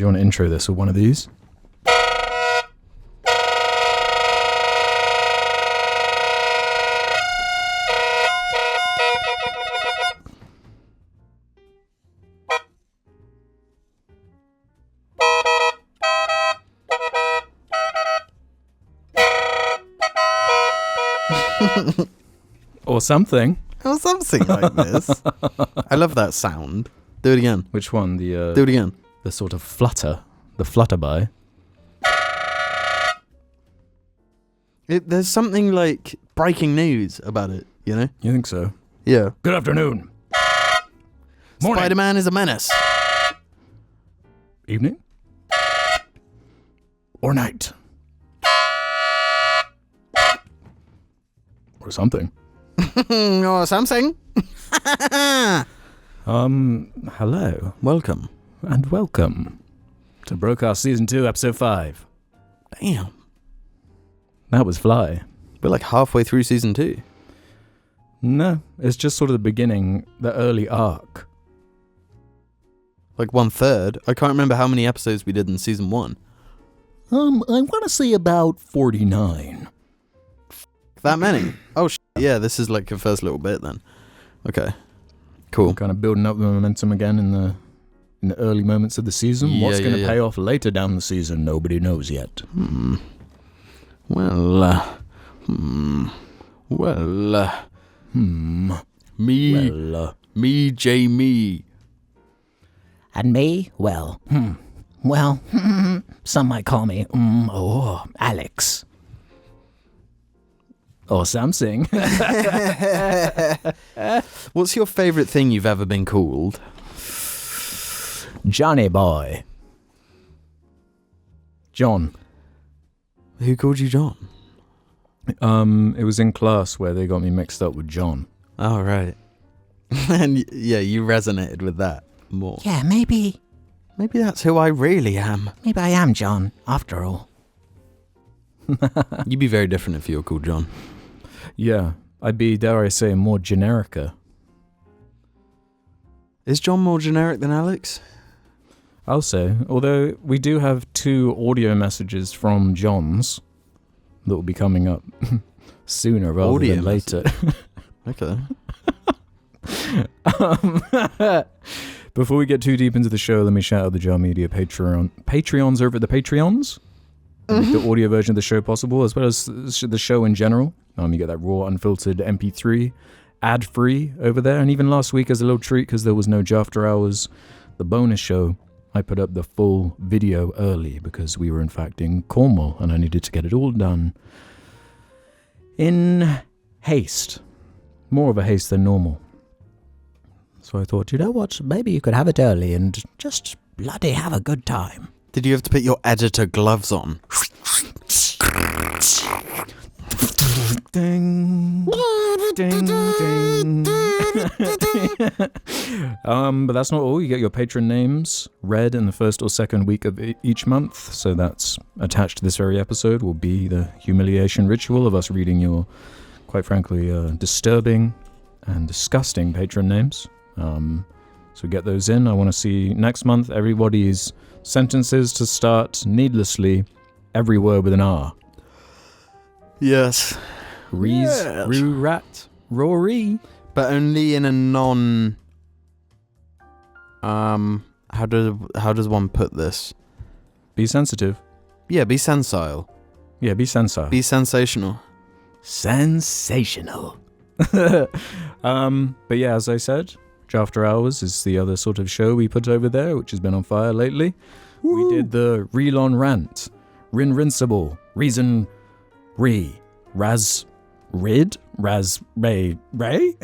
you want to intro this with one of these? Or something. Or something like this. I love that sound. Do it again. Which one? Do it again. The sort of flutter. The flutterby. There's something like breaking news about it, you know? You think so? Yeah. Good afternoon. Morning. Spider-Man is a menace. Evening? Or night? Or something. Or something. Hello. Welcome. And welcome to Broadcast Season 2, Episode 5. Damn. That was fly. We're like halfway through Season 2. No, it's just sort of the beginning, the early arc. Like 1/3. I can't remember how many episodes we did in Season 1. I want to say about 49. That many? Oh, yeah, this is like your first little bit then. Okay. Cool. I'm kind of building up the momentum again in the early moments of the season. What's going to pay off later down the season, nobody knows yet. Well, me, Jamie. And me? Well, some might call me, Alex. Or something. What's your favourite thing you've ever been called? Johnny boy. John. Who called you John? It was in class where they got me mixed up with John. Oh, right. And yeah, you resonated with that more. Yeah, maybe that's who I really am. I am John, after all. You'd be very different if you were called John. Yeah, I'd be, dare I say, more generica. Is John more generic than Alex? I'll say, although we do have 2 audio messages from Johns that will be coming up sooner rather than later. Okay. Before we get too deep into the show, let me shout out the Jar Media Patreons over at the Patreons. Make the audio version of the show possible, as well as the show in general. You get that raw, unfiltered MP3, ad-free over there. And even last week, as a little treat, because there was no After Hours, the bonus show, I put up the full video early because we were, in fact, in Cornwall, and I needed to get it all done in haste. More of a haste than normal. So I thought, you know what, maybe you could have it early and just bloody have a good time. Did you have to put your editor gloves on? Ding, ding, ding. But that's not all. You get your patron names read in the first or second week of each month. So that's attached to this very episode will be the humiliation ritual of us reading your, quite frankly, disturbing and disgusting patron names. So get those in. I want to see next month everybody's sentences to start needlessly every word with an R. Yes. Rees, yes. Roo, Rat, Rory. But only in a non... how does one put this? Be sensitive. Yeah, be sensile. Yeah, be sensile. Be sensational. Sensational. But yeah, as I said, After Hours is the other sort of show we put over there, which has been on fire lately. Woo. We did the Relon Rant, Rinrinsable, Reason, Re, Raz, Rid, Raz, Ray, Ray?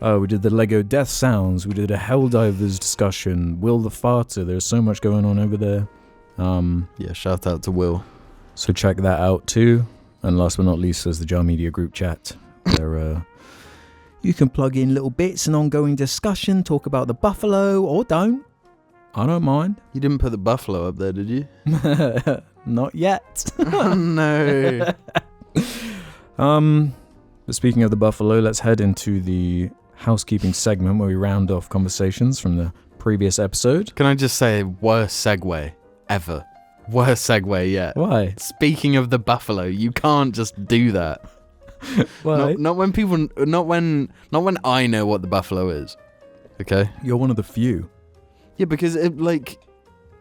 We did the Lego Death Sounds, we did a Helldivers discussion, Will the Farter, there's so much going on over there. Yeah, shout out to Will. So check that out too. And last but not least, there's the Jar Media group chat. There, you can plug in little bits and ongoing discussion, talk about the buffalo, or don't. I don't mind. You didn't put the buffalo up there, did you? Not yet. Oh, no. But speaking of the buffalo, let's head into the housekeeping segment where we round off conversations from the previous episode. Can I just say, worst segue ever. Worst segue yet. Why? Speaking of the buffalo, you can't just do that. Why? Not when people, not when I know what the buffalo is. Okay. You're one of the few. Yeah, because it, like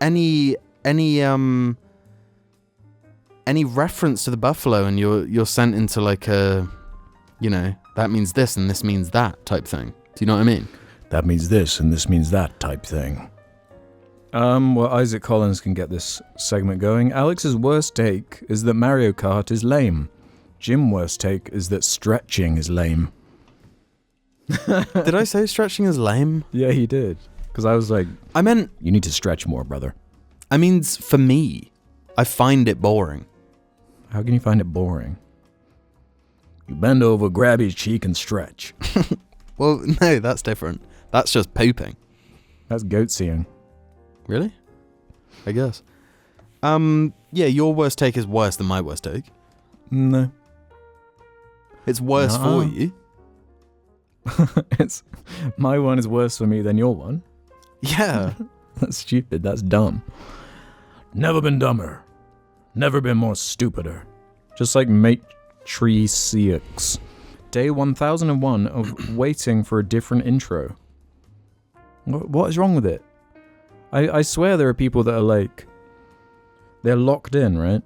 any reference to the buffalo, and you're sent into like a, you know, that means this and this means that type thing. Do you know what I mean? That means this and this means that type thing. Well, Isaac Collins can get this segment going. Alex's worst take is that Mario Kart is lame. Jim's worst take is that stretching is lame. Did I say stretching is lame? Yeah, he did. Because I was like, I meant, you need to stretch more, brother. I mean, for me, I find it boring. How can you find it boring? You bend over, grab his cheek, and stretch. Well, no, that's different. That's just pooping. That's goat-seeing. Really? I guess. Yeah, your worst take is worse than my worst take. No. It's worse for you. It's my one is worse for me than your one. Yeah. That's stupid. That's dumb. Never been dumber. Never been more stupider. Just like Matrix. Day 1001 of waiting for a different intro. What is wrong with it? I swear there are people that are like, they're locked in, right?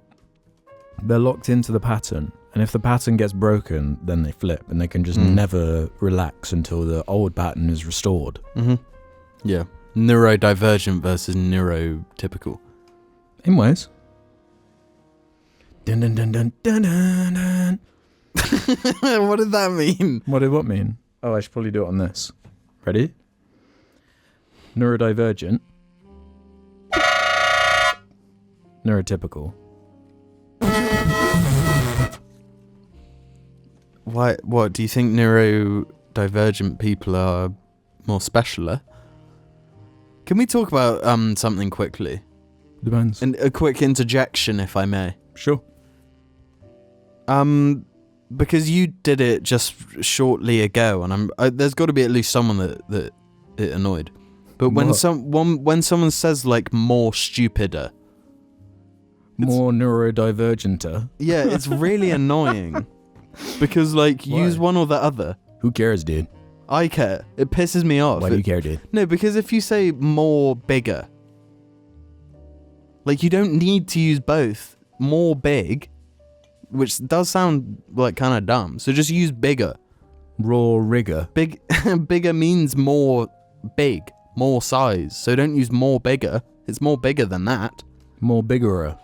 They're locked into the pattern. And if the pattern gets broken, then they flip. And they can just never relax until the old pattern is restored. Mm-hmm. Yeah. Neurodivergent versus neurotypical. In ways. Dun dun dun dun dun dun dun. What did that mean? What did what mean? Oh, I should probably do it on this. Ready? Neurodivergent. Neurotypical. Why? What, do you think neurodivergent people are more specialer? Can we talk about something quickly? Depends. And a quick interjection, if I may. Sure. Because you did it just shortly ago, and there's got to be at least someone that it annoyed. But when What? when someone says like more stupider, More neurodivergenter. yeah, it's really annoying. Because like Why? use one or the other. Who cares, dude? I care. It pisses me off. Why do you care, dude? No, because if you say more bigger, like you don't need to use both. More big, which does sound like kind of dumb. So just use bigger. Raw rigor. Bigger means more big, more size. So don't use more bigger. It's more bigger than that. More biggerer.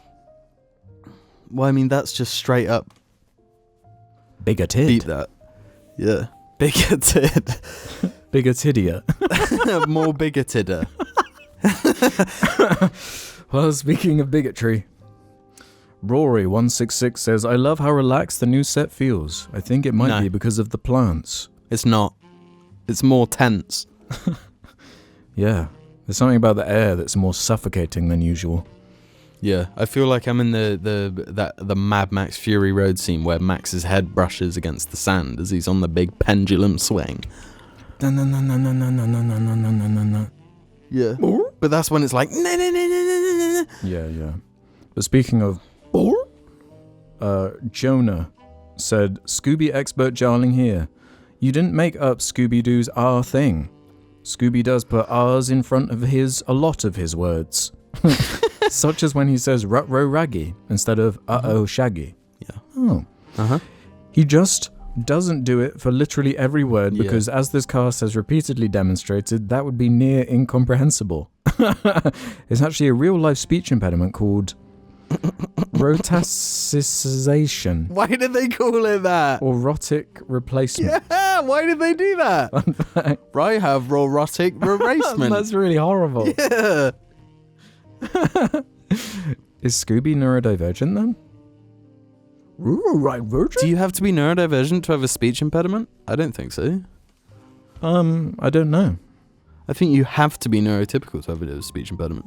Well, I mean, that's just straight up Bigoted. beat that. Yeah. Bigoted. Bigotidia. More bigoted. Well, speaking of bigotry, Rory166 says, I love how relaxed the new set feels. I think it might No. be because of the plants. It's not. It's more tense. Yeah. There's something about the air that's more suffocating than usual. Yeah, I feel like I'm in the Mad Max Fury Road scene where Max's head brushes against the sand as he's on the big pendulum swing. Yeah. But that's when it's like, no, no, no, no, no, no. Yeah. But speaking of Jonah said, Scooby expert Jarling here. You didn't make up Scooby-Doo's R thing. Scooby does put R's in front of a lot of his words. Such as when he says rut-row raggy instead of uh-oh shaggy. Yeah. Oh. Uh-huh. He just doesn't do it for literally every word Yeah. because, as this cast has repeatedly demonstrated, that would be near incomprehensible. It's actually a real-life speech impediment called rotasicization Why did they call it that? or rotic replacement. Yeah, why did they do that? I have rotic replacement. That's really horrible. Yeah. Is Scooby neurodivergent then? Neurodivergent? Do you have to be neurodivergent to have a speech impediment? I don't think so. I don't know. I think you have to be neurotypical to have a speech impediment.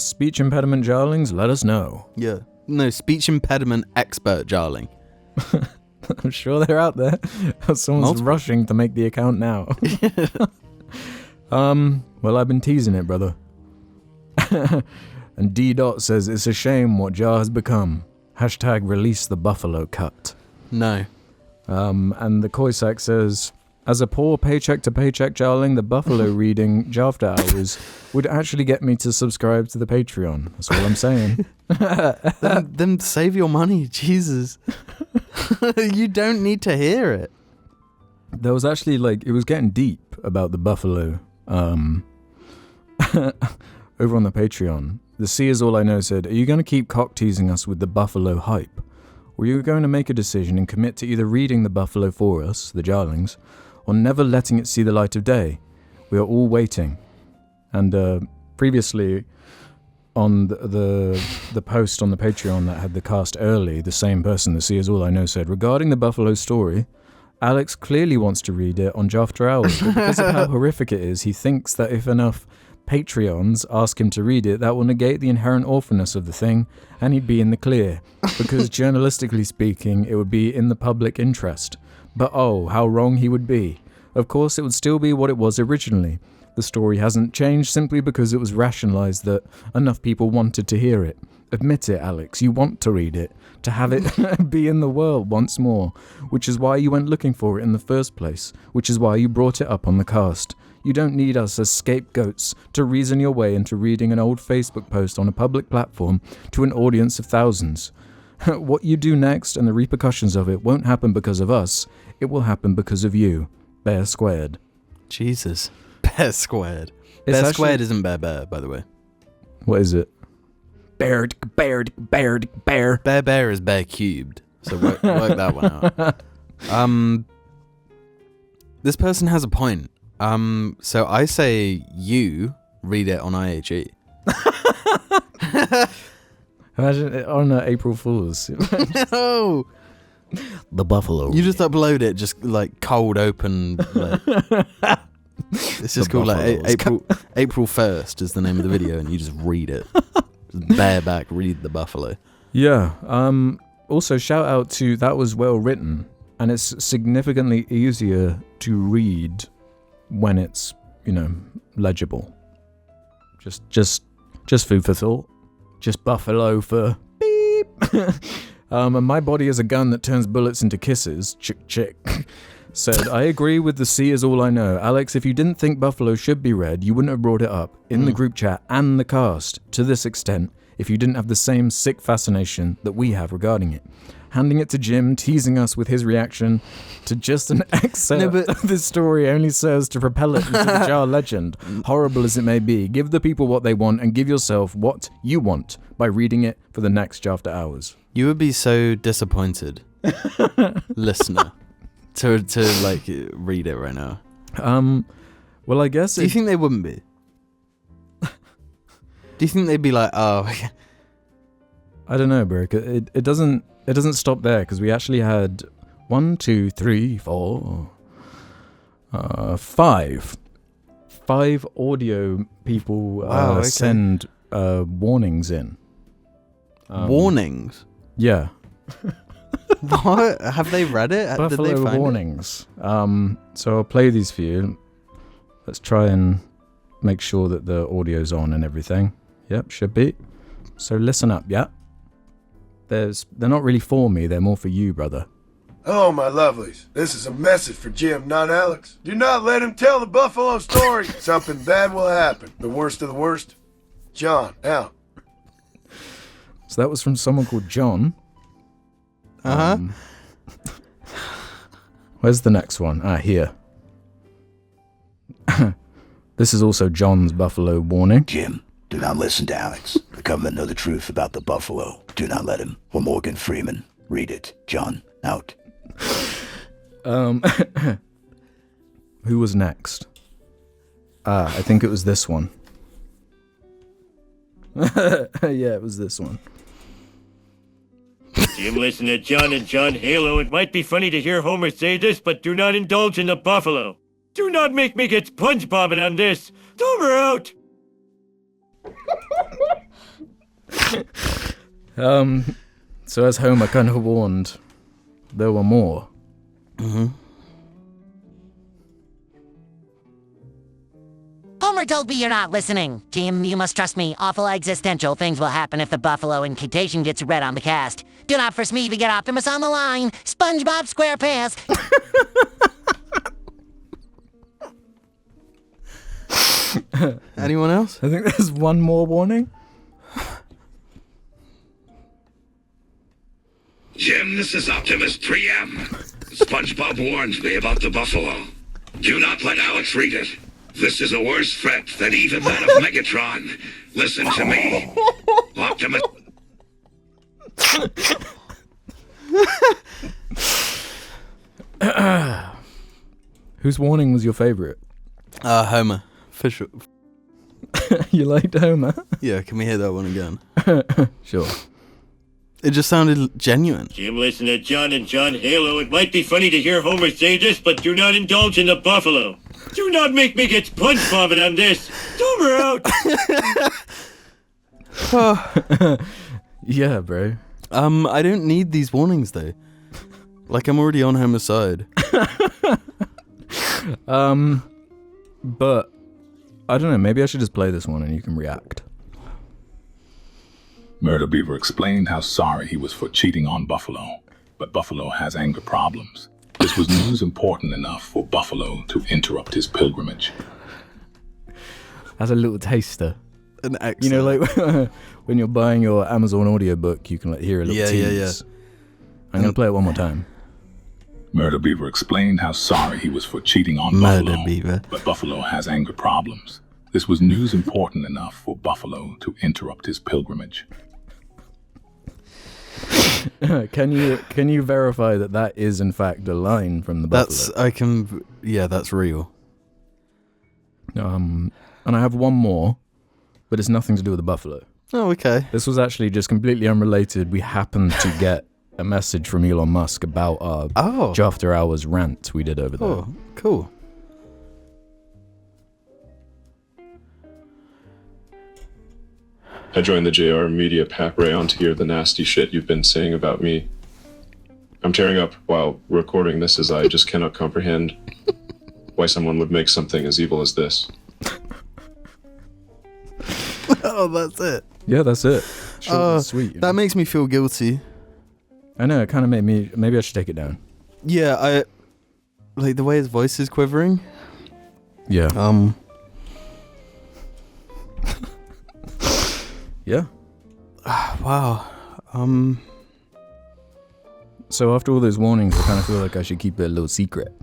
Speech impediment Jarlings, let us know. Yeah. No, speech impediment expert Jarling. I'm sure they're out there. Someone's Multiple. rushing to make the account now. Well, I've been teasing it, brother. And D. Dot says, it's a shame what Jar has become. Hashtag release the buffalo cut. No. And the Koisak says, as a poor paycheck-to-paycheck jarling, the buffalo reading After Hours would actually get me to subscribe to the Patreon. That's all I'm saying. then save your money, Jesus. You don't need to hear it. There was actually, it was getting deep about the buffalo over on the Patreon. The C Is All I Know said, are you going to keep cock-teasing us with the buffalo hype? Or are you going to make a decision and commit to either reading the buffalo for us, the jarlings, or never letting it see the light of day? We are all waiting. And previously, on the post on the Patreon that had the cast early, the same person, the C Is All I Know, said, regarding the buffalo story, Alex clearly wants to read it on After Hours, but because of how horrific it is, he thinks that if enough Patreons ask him to read it, that will negate the inherent awfulness of the thing, and he'd be in the clear, because journalistically speaking, it would be in the public interest. But oh, how wrong he would be. Of course, it would still be what it was originally. The story hasn't changed simply because it was rationalized that enough people wanted to hear it. Admit it, Alex, you want to read it, to have it be in the world once more, which is why you went looking for it in the first place, which is why you brought it up on the cast. You don't need us as scapegoats to reason your way into reading an old Facebook post on a public platform to an audience of thousands. What you do next and the repercussions of it won't happen because of us, it will happen because of you. Bear squared. Jesus. Bear squared. It's Bear squared isn't bear, by the way. What is it? Bear. Bear is bear cubed. So work that one out. This person has a point. So I say you read it on IHE. Imagine it on April Fool's. No! The buffalo. You just upload it just cold open. It's just called April 1st is the name of the video, and you just read it. Just bareback read the buffalo. Yeah. Also, shout out to that was well written, and it's significantly easier to read when it's legible. Just food for thought. Just buffalo for beep. And my body is a gun that turns bullets into kisses. Chick. Said, I agree with the C Is All I Know. Alex, if you didn't think buffalo should be read, you wouldn't have brought it up in the group chat and the cast to this extent if you didn't have the same sick fascination that we have regarding it. Handing it to Jim, teasing us with his reaction to just an excerpt of this story only serves to propel it into the Jar legend. Horrible as it may be, give the people what they want and give yourself what you want by reading it for the next After Hours. You would be so disappointed, listener, to read it right now. Well, I guess. Do you think they wouldn't be? Do you think they'd be like, oh? I don't know, Brick. It doesn't stop there because we actually had 1, 2, 3, 4, 5 audio people send warnings in. Warnings? Yeah. What? Have they read it? Buffalo Did they find warnings. So I'll play these for you. Let's try and make sure that the audio's on and everything. Yep, should be. So listen up, yeah? They're not really for me, they're more for you, brother. Hello, my lovelies. This is a message for Jim, not Alex. Do not let him tell the buffalo story. Something bad will happen. The worst of the worst. John, out. So that was from someone called John. Where's the next one? Here. This is also John's buffalo warning. Jim, do not listen to Alex. The government know the truth about the buffalo. Do not let him. Or Morgan Freeman. Read it. John, out. Who was next? I think it was this one. Yeah, it was this one. Jim, listen to John and John Halo. It might be funny to hear Homer say this, but do not indulge in the buffalo. Do not make me get SpongeBobbing on this. Over out. So as Homer kind of warned, there were more. Homer told me you're not listening. Jim, you must trust me. Awful existential things will happen if the buffalo incantation gets read on the cast. Do not force me to get Optimus on the line. SpongeBob SquarePants. Anyone else? I think there's one more warning. Jim, this is Optimus 3M. SpongeBob warned me about the buffalo. Do not let Alex read it. This is a worse threat than even that of Megatron. Listen to me. Optimus... Whose warning was your favorite? Homer. For sure. You liked Homer? Yeah, can we hear that one again? Sure. It just sounded genuine. Jim, listen to John and John Halo. It might be funny to hear Homer say this, but do not indulge in the buffalo. Do not make me get SpongeBob on this. Homer out. Yeah, bro. I don't need these warnings though. Like I'm already on Homer's side. But I don't know, maybe I should just play this one and you can react. Murder Beaver explained how sorry he was for cheating on Buffalo, but Buffalo has anger problems. This was news important enough for Buffalo to interrupt his pilgrimage. As a little taster. An accent. You know, like when you're buying your Amazon audiobook, you can like hear a little tease. I'm going to play it one more time. Murder Beaver explained how sorry he was for cheating on Murder Buffalo, Beaver. but Buffalo has anger problems. This was news important enough for Buffalo to interrupt his pilgrimage. Can you verify that is in fact a line from the Buffalo? That's real. And I have one more, but it's nothing to do with the Buffalo. Oh, okay. This was actually just completely unrelated. We happened to get a message from Elon Musk about our After Hours rant we did over there. Oh, cool. I joined the JR Media Pack Rayon to hear the nasty shit you've been saying about me. I'm tearing up while recording this as I just cannot comprehend why someone would make something as evil as this. Oh, that's it. Yeah, that's it. Short and sweet. That makes me feel guilty. I know, it kind of made me... Maybe I should take it down. Yeah, I... Like, the way his voice is quivering. Yeah. Yeah. Wow. So after all those warnings, I kind of feel like I should keep it a little secret.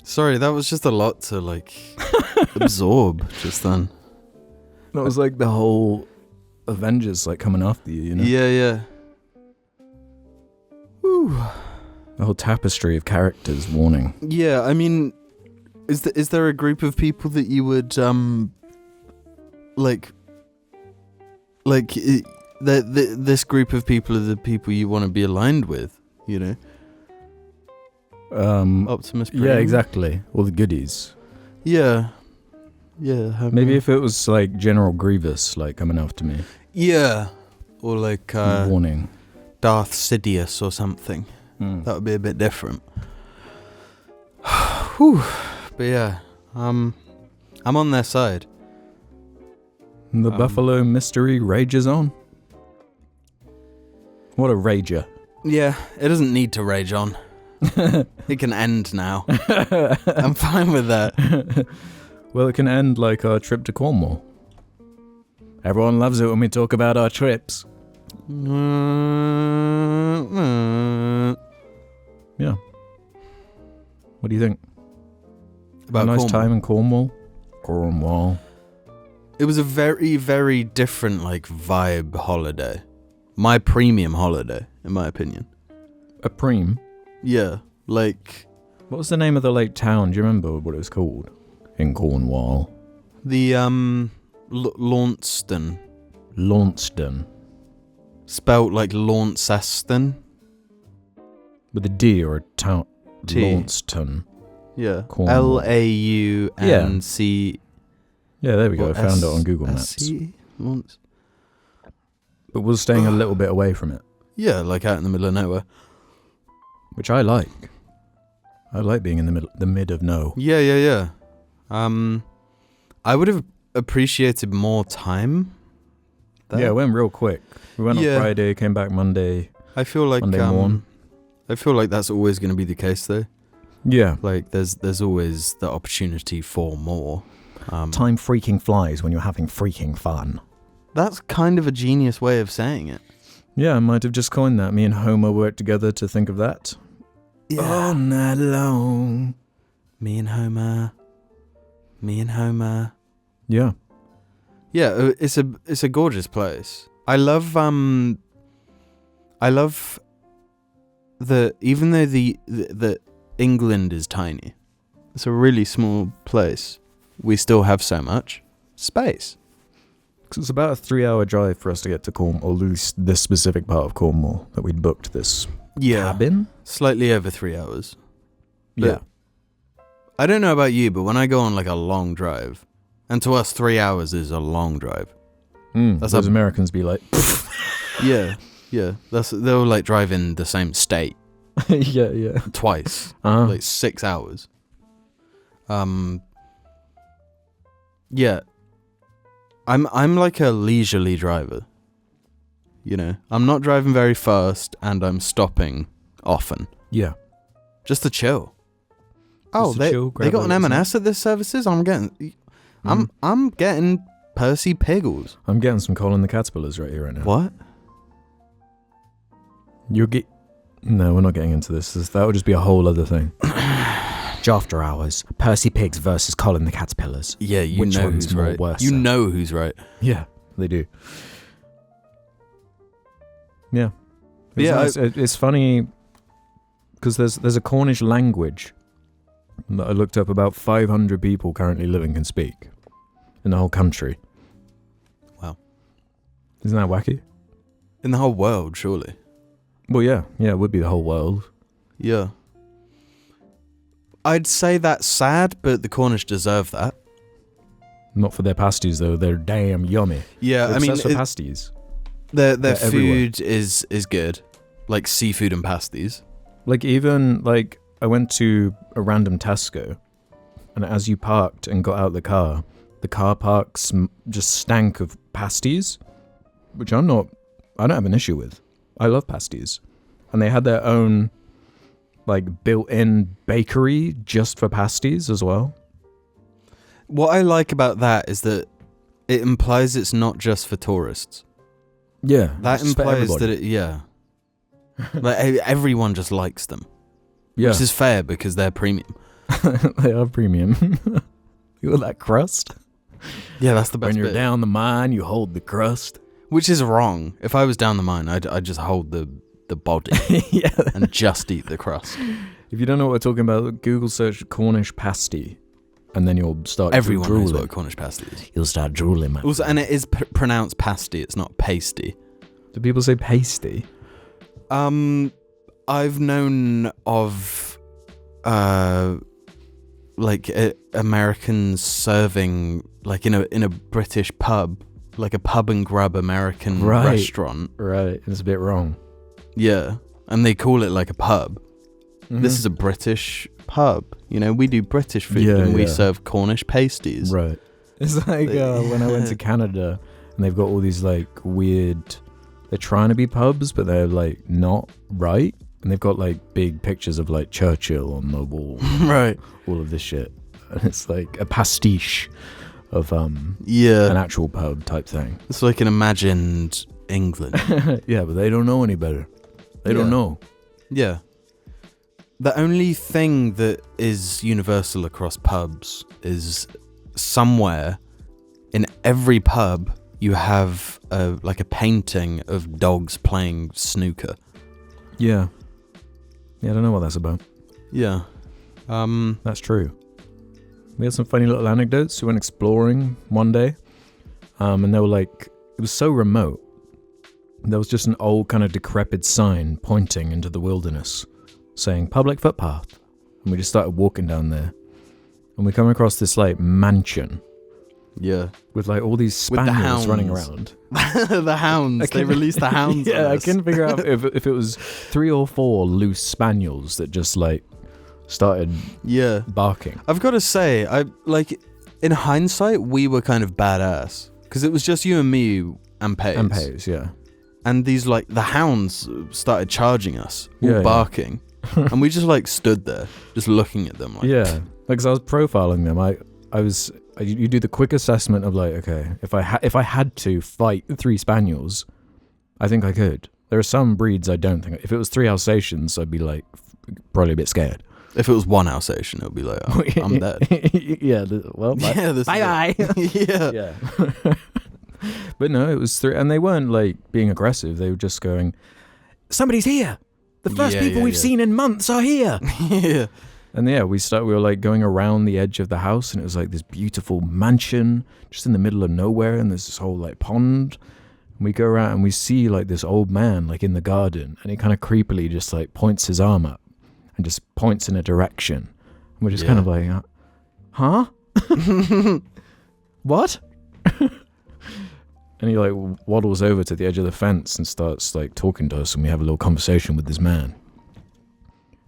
Sorry, that was just a lot to, like, absorb just then. That was like the whole Avengers, like, coming after you, you know? Yeah. Whew. The whole tapestry of characters warning. Yeah, I mean... Is there a group of people that you would this group of people are the people you want to be aligned with, you know? Optimus Prime. Yeah, exactly. All the goodies. Yeah. Maybe if it was like General Grievous, like coming after me. Yeah, or like warning. Darth Sidious or something. That would be a bit different. Whew. But yeah, I'm on their side. The Buffalo mystery rages on. What a rager. Yeah, it doesn't need to rage on. It can end now. I'm fine with that. Well, it can end like our trip to Cornwall. Everyone loves it when we talk about our trips. Yeah. What do you think? About a nice Cornwall? time in Cornwall. It was a very, very different like vibe holiday. My premium holiday, in my opinion. A preem? Yeah, like... What was the name of the lake town? Do you remember what it was called? In Cornwall. The, Launceston. Launceston. Spelt like Launceston. With a D or a town? T. Launceston. Yeah. Cornwall. Launc. Yeah, there we go. I found it on Google Maps. But we're staying a little bit away from it. Yeah, like out in the middle of nowhere. Which I like. I like being in the mid of no. Yeah. I would have appreciated more time. Yeah, it went real quick. We went on Yeah. Friday, came back Monday. I feel like Monday morn. I feel like that's always going to be the case, though. Yeah. Like there's always the opportunity for more. Time freaking flies when you're having freaking fun. That's kind of a genius way of saying it. Yeah, I might have just coined that. Me and Homer worked together to think of that. Yeah. All night long. Me and Homer. Yeah. Yeah, it's a gorgeous place. I love the even though the England is tiny, it's a really small place. We still have so much space. Because it's about a 3-hour drive for us to get to Cornwall, or at least this specific part of Cornwall that we'd booked this cabin. Slightly over 3 hours. But Yeah. I don't know about you, but when I go on like a long drive, and to us 3 hours is a long drive. That's those Americans be like, Yeah. They'll like drive in the same state yeah. twice, like 6 hours. Yeah. I'm like a leisurely driver. You know, I'm not driving very fast, and I'm stopping often. Yeah. Just to chill. Just to chill, they grab got a an little M&S at this services. I'm getting Percy Piggles. I'm getting some Colin the Caterpillars right here right now. What? No, we're not getting into this. That would just be a whole other thing. After hours, Percy Pigs versus Colin the Caterpillars. Yeah, you Which know one's who's more right. worse? You know who's right. Yeah, they do. Yeah. It's funny because there's a Cornish language that I looked up. About 500 people currently living can speak in the whole country. Wow. Isn't that wacky? In the whole world, surely. Well, yeah, it would be the whole world. Yeah. I'd say that's sad, but the Cornish deserve that. Not for their pasties though. They're damn yummy. Yeah, They're I mean, obsessed with pasties. Their They're food is good, like seafood and pasties. Like even like I went to a random Tesco, and as you parked and got out the car park just stank of pasties, which I don't have an issue with. I love pasties, and they had their own like built-in bakery just for pasties as well. What I like about that is that it implies it's not just for tourists. Yeah, That it's for implies that everybody. like everyone just likes them. Yeah, Which is fair because they're premium. they are premium. You want that crust? Yeah, that's the best When you're bit. down the mine, you hold the crust. Which is wrong. If I was down the mine, I'd just hold the body Yeah. and just eat the crust. If you don't know what we're talking about, Google search Cornish pasty, and then you'll start Everyone knows drooling. what a Cornish pasty is. You'll start drooling, man. Also, and it is pronounced pasty. It's not pasty. Do people say pasty? I've known of like Americans serving like in a British pub, like a pub and grub American restaurant. Right, it's a bit wrong. Yeah, and they call it like a pub. Mm-hmm. This is a British pub. You know, we do British food and we serve Cornish pasties. Right. It's like when I went to Canada and they've got all these like weird, they're trying to be pubs, but they're like not right. And they've got like big pictures of like Churchill on the wall. Right. All of this shit. And it's like a pastiche of an actual pub type thing. It's like an imagined England. Yeah, but they don't know any better. They don't know. Yeah. The only thing that is universal across pubs is somewhere in every pub you have like a painting of dogs playing snooker. Yeah. Yeah, I don't know what that's about. Yeah. That's true. We had some funny little anecdotes. We went exploring one day, and they were like, it was so remote. There was just an old kind of decrepit sign pointing into the wilderness saying public footpath. And we just started walking down there. And we come across this like mansion. Yeah. With like all these spaniels running around. The hounds. They released the hounds. Yeah, on I us. couldn't figure out if it was 3 or 4 loose spaniels that just like started barking. I've got to say, in hindsight, we were kind of badass because it was just you and me and Pace. Yeah. And these the hounds started charging us, all barking, and we just stood there, just looking at them. Because I was profiling them. You do the quick assessment of okay, if I had to fight 3 spaniels, I think I could. There are some breeds I don't think. If it was 3 Alsatians, I'd be probably a bit scared. If it was 1 Alsatian, it would be I'm dead. Bye. Yeah. But no, it was 3, and they weren't being aggressive. They were just going, "Somebody's here. The first people we've seen in months are here." Yeah. And we were going around the edge of the house, and it was this beautiful mansion just in the middle of nowhere, and there's this whole pond. And we go around and we see this old man in the garden, and he kind of creepily just points his arm up and just points in a direction. And we're just kind of huh? What? And he waddles over to the edge of the fence and starts talking to us, and we have a little conversation with this man.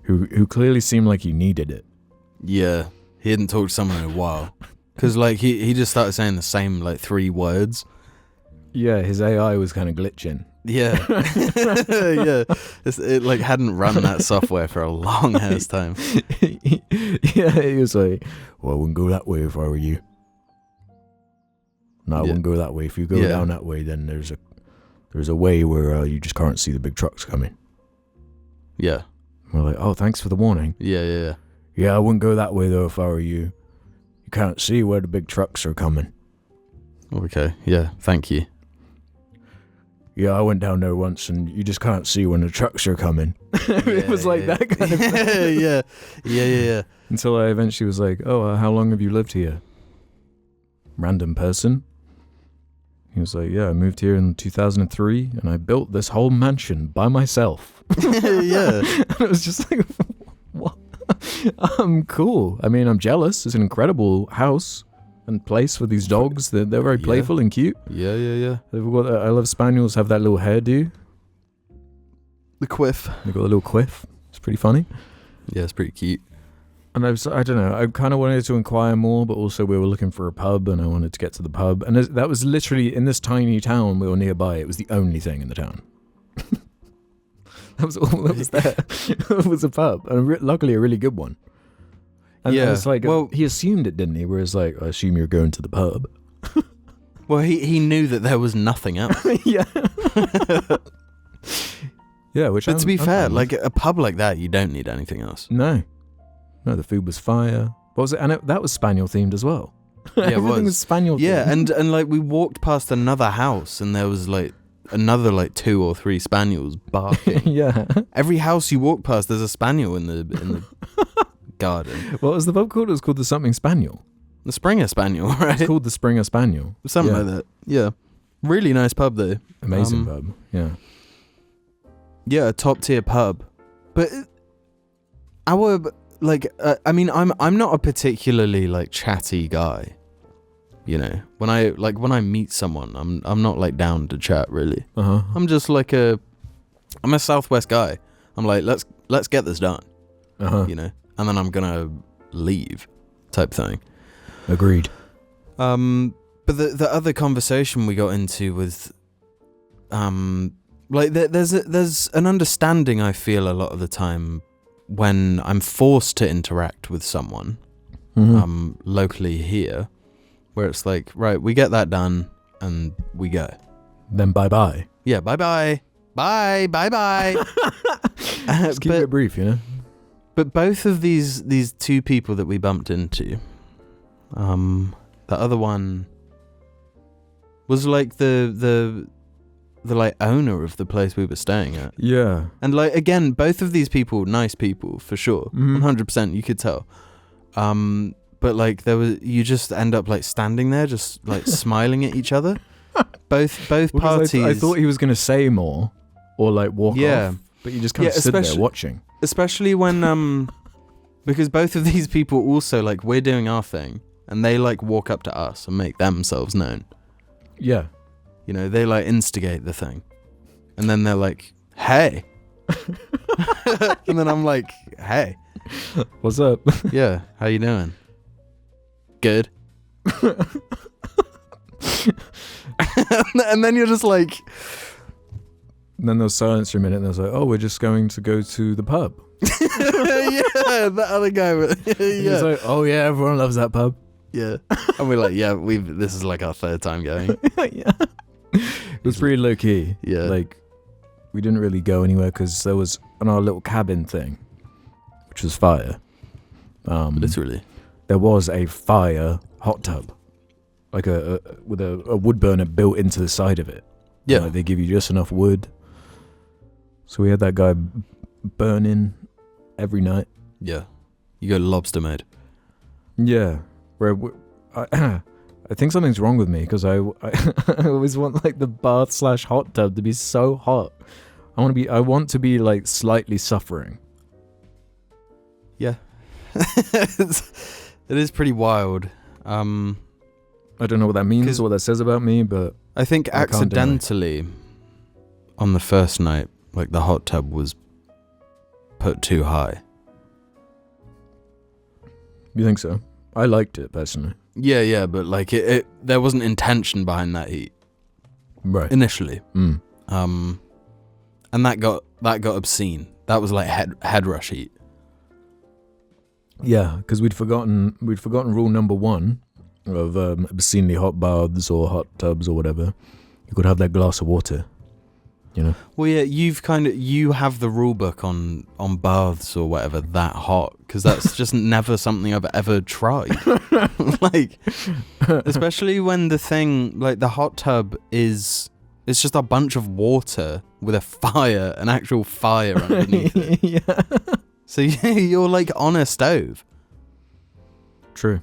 Who clearly seemed like he needed it. Yeah, he hadn't talked to someone in a while. Because, he just started saying the same, 3 words. Yeah, his AI was kind of glitching. Yeah. Yeah. It, hadn't run that software for a long ass time. Yeah, he was well, I wouldn't go that way if I were you. No, I wouldn't go that way. If you go down that way, then there's a way where you just can't see the big trucks coming. Yeah. We're oh, thanks for the warning. Yeah. Yeah, I wouldn't go that way, though, if I were you. You can't see where the big trucks are coming. Okay, yeah, thank you. Yeah, I went down there once, and you just can't see when the trucks are coming. It was that kind of thing. Yeah. Until I eventually was oh, how long have you lived here? Random person. He was yeah, I moved here in 2003, and I built this whole mansion by myself. Yeah. And it was just what? Cool. I mean, I'm jealous. It's an incredible house and place for these dogs. They're very playful and cute. Yeah. They've got, I love spaniels have that little hairdo. The quiff. They've got a little quiff. It's pretty funny. Yeah, it's pretty cute. And I don't know, I kind of wanted to inquire more, but also we were looking for a pub, and I wanted to get to the pub. And that was literally, in this tiny town we were nearby, it was the only thing in the town. That was all that was there. It was a pub, and luckily a really good one. And it's well, he assumed it, didn't he? Whereas I assume you're going to the pub. Well, he knew that there was nothing else. Yeah. Yeah, but to be fair, a pub like that, you don't need anything else. No, the food was fire. What was it? And that was spaniel themed as well. Yeah, everything was spaniel themed. Yeah, and we walked past another house, and there was another 2 or 3 spaniels barking. Yeah. Every house you walk past, there's a spaniel in the garden. What was the pub called? It was called the something Spaniel. The Springer Spaniel, right? It's called the Springer Spaniel. Something like that. Yeah. Really nice pub though. Amazing pub. Yeah. Yeah, a top tier pub. But I mean, I'm not a particularly chatty guy. You know, when I meet someone, I'm not down to chat really. Uh-huh. I'm just I'm a Southwest guy. I'm let's get this done. Uh-huh. You know, and then I'm gonna leave, type thing. Agreed. But the other conversation we got into was, there's an understanding I feel a lot of the time when I'm forced to interact with someone, locally here, where it's right, we get that done and we go. Then bye-bye. Yeah, bye-bye. Bye. Just keep it brief, you know? But both of these 2 people that we bumped into, the other one was the owner of the place we were staying at. Yeah. And again, both of these people, nice people for sure. 100%, you could tell. But you just end up standing there, just smiling at each other. Both parties. I thought he was going to say more or walk off, but you just kind of stood there watching. Especially when because both of these people also we're doing our thing, and they walk up to us and make themselves known. Yeah. You know, they instigate the thing. And then they're hey. And then I'm hey. What's up? Yeah, how you doing? Good. And then you're just like... And then there was silence for a minute, and I was like, oh, we're just going to go to the pub. Yeah, that other guy. He was like, oh yeah, everyone loves that pub. Yeah. And we're like, yeah, this is like our third time going. Yeah. It was pretty low key. Yeah. Like, we didn't really go anywhere because there was on our little cabin thing, which was fire. Literally. There was a fire hot tub, like with a wood burner built into the side of it. Yeah. Like they give you just enough wood. So we had that guy burning every night. Yeah. You go lobster mode. Yeah. Where I think something's wrong with me because I always want like the bath / hot tub to be so hot. I want to be like slightly suffering. Yeah. It is pretty wild. I don't know what that means or what that says about me, but I think accidentally on the first night, like the hot tub was put too high. You think so? I liked it personally. Yeah, but like it there wasn't intention behind that heat. Right. Initially. Mm. And that got obscene. That was like head rush heat. Yeah, because we'd forgotten rule number 1 of obscenely hot baths or hot tubs or whatever. You could have that glass of water, you know. Well, yeah, you have the rule book on baths or whatever that hot, because that's just never something I've ever tried. Like, especially when the thing, like the hot tub it's just a bunch of water with a fire, an actual fire underneath it. Yeah. So you're like on a stove. True.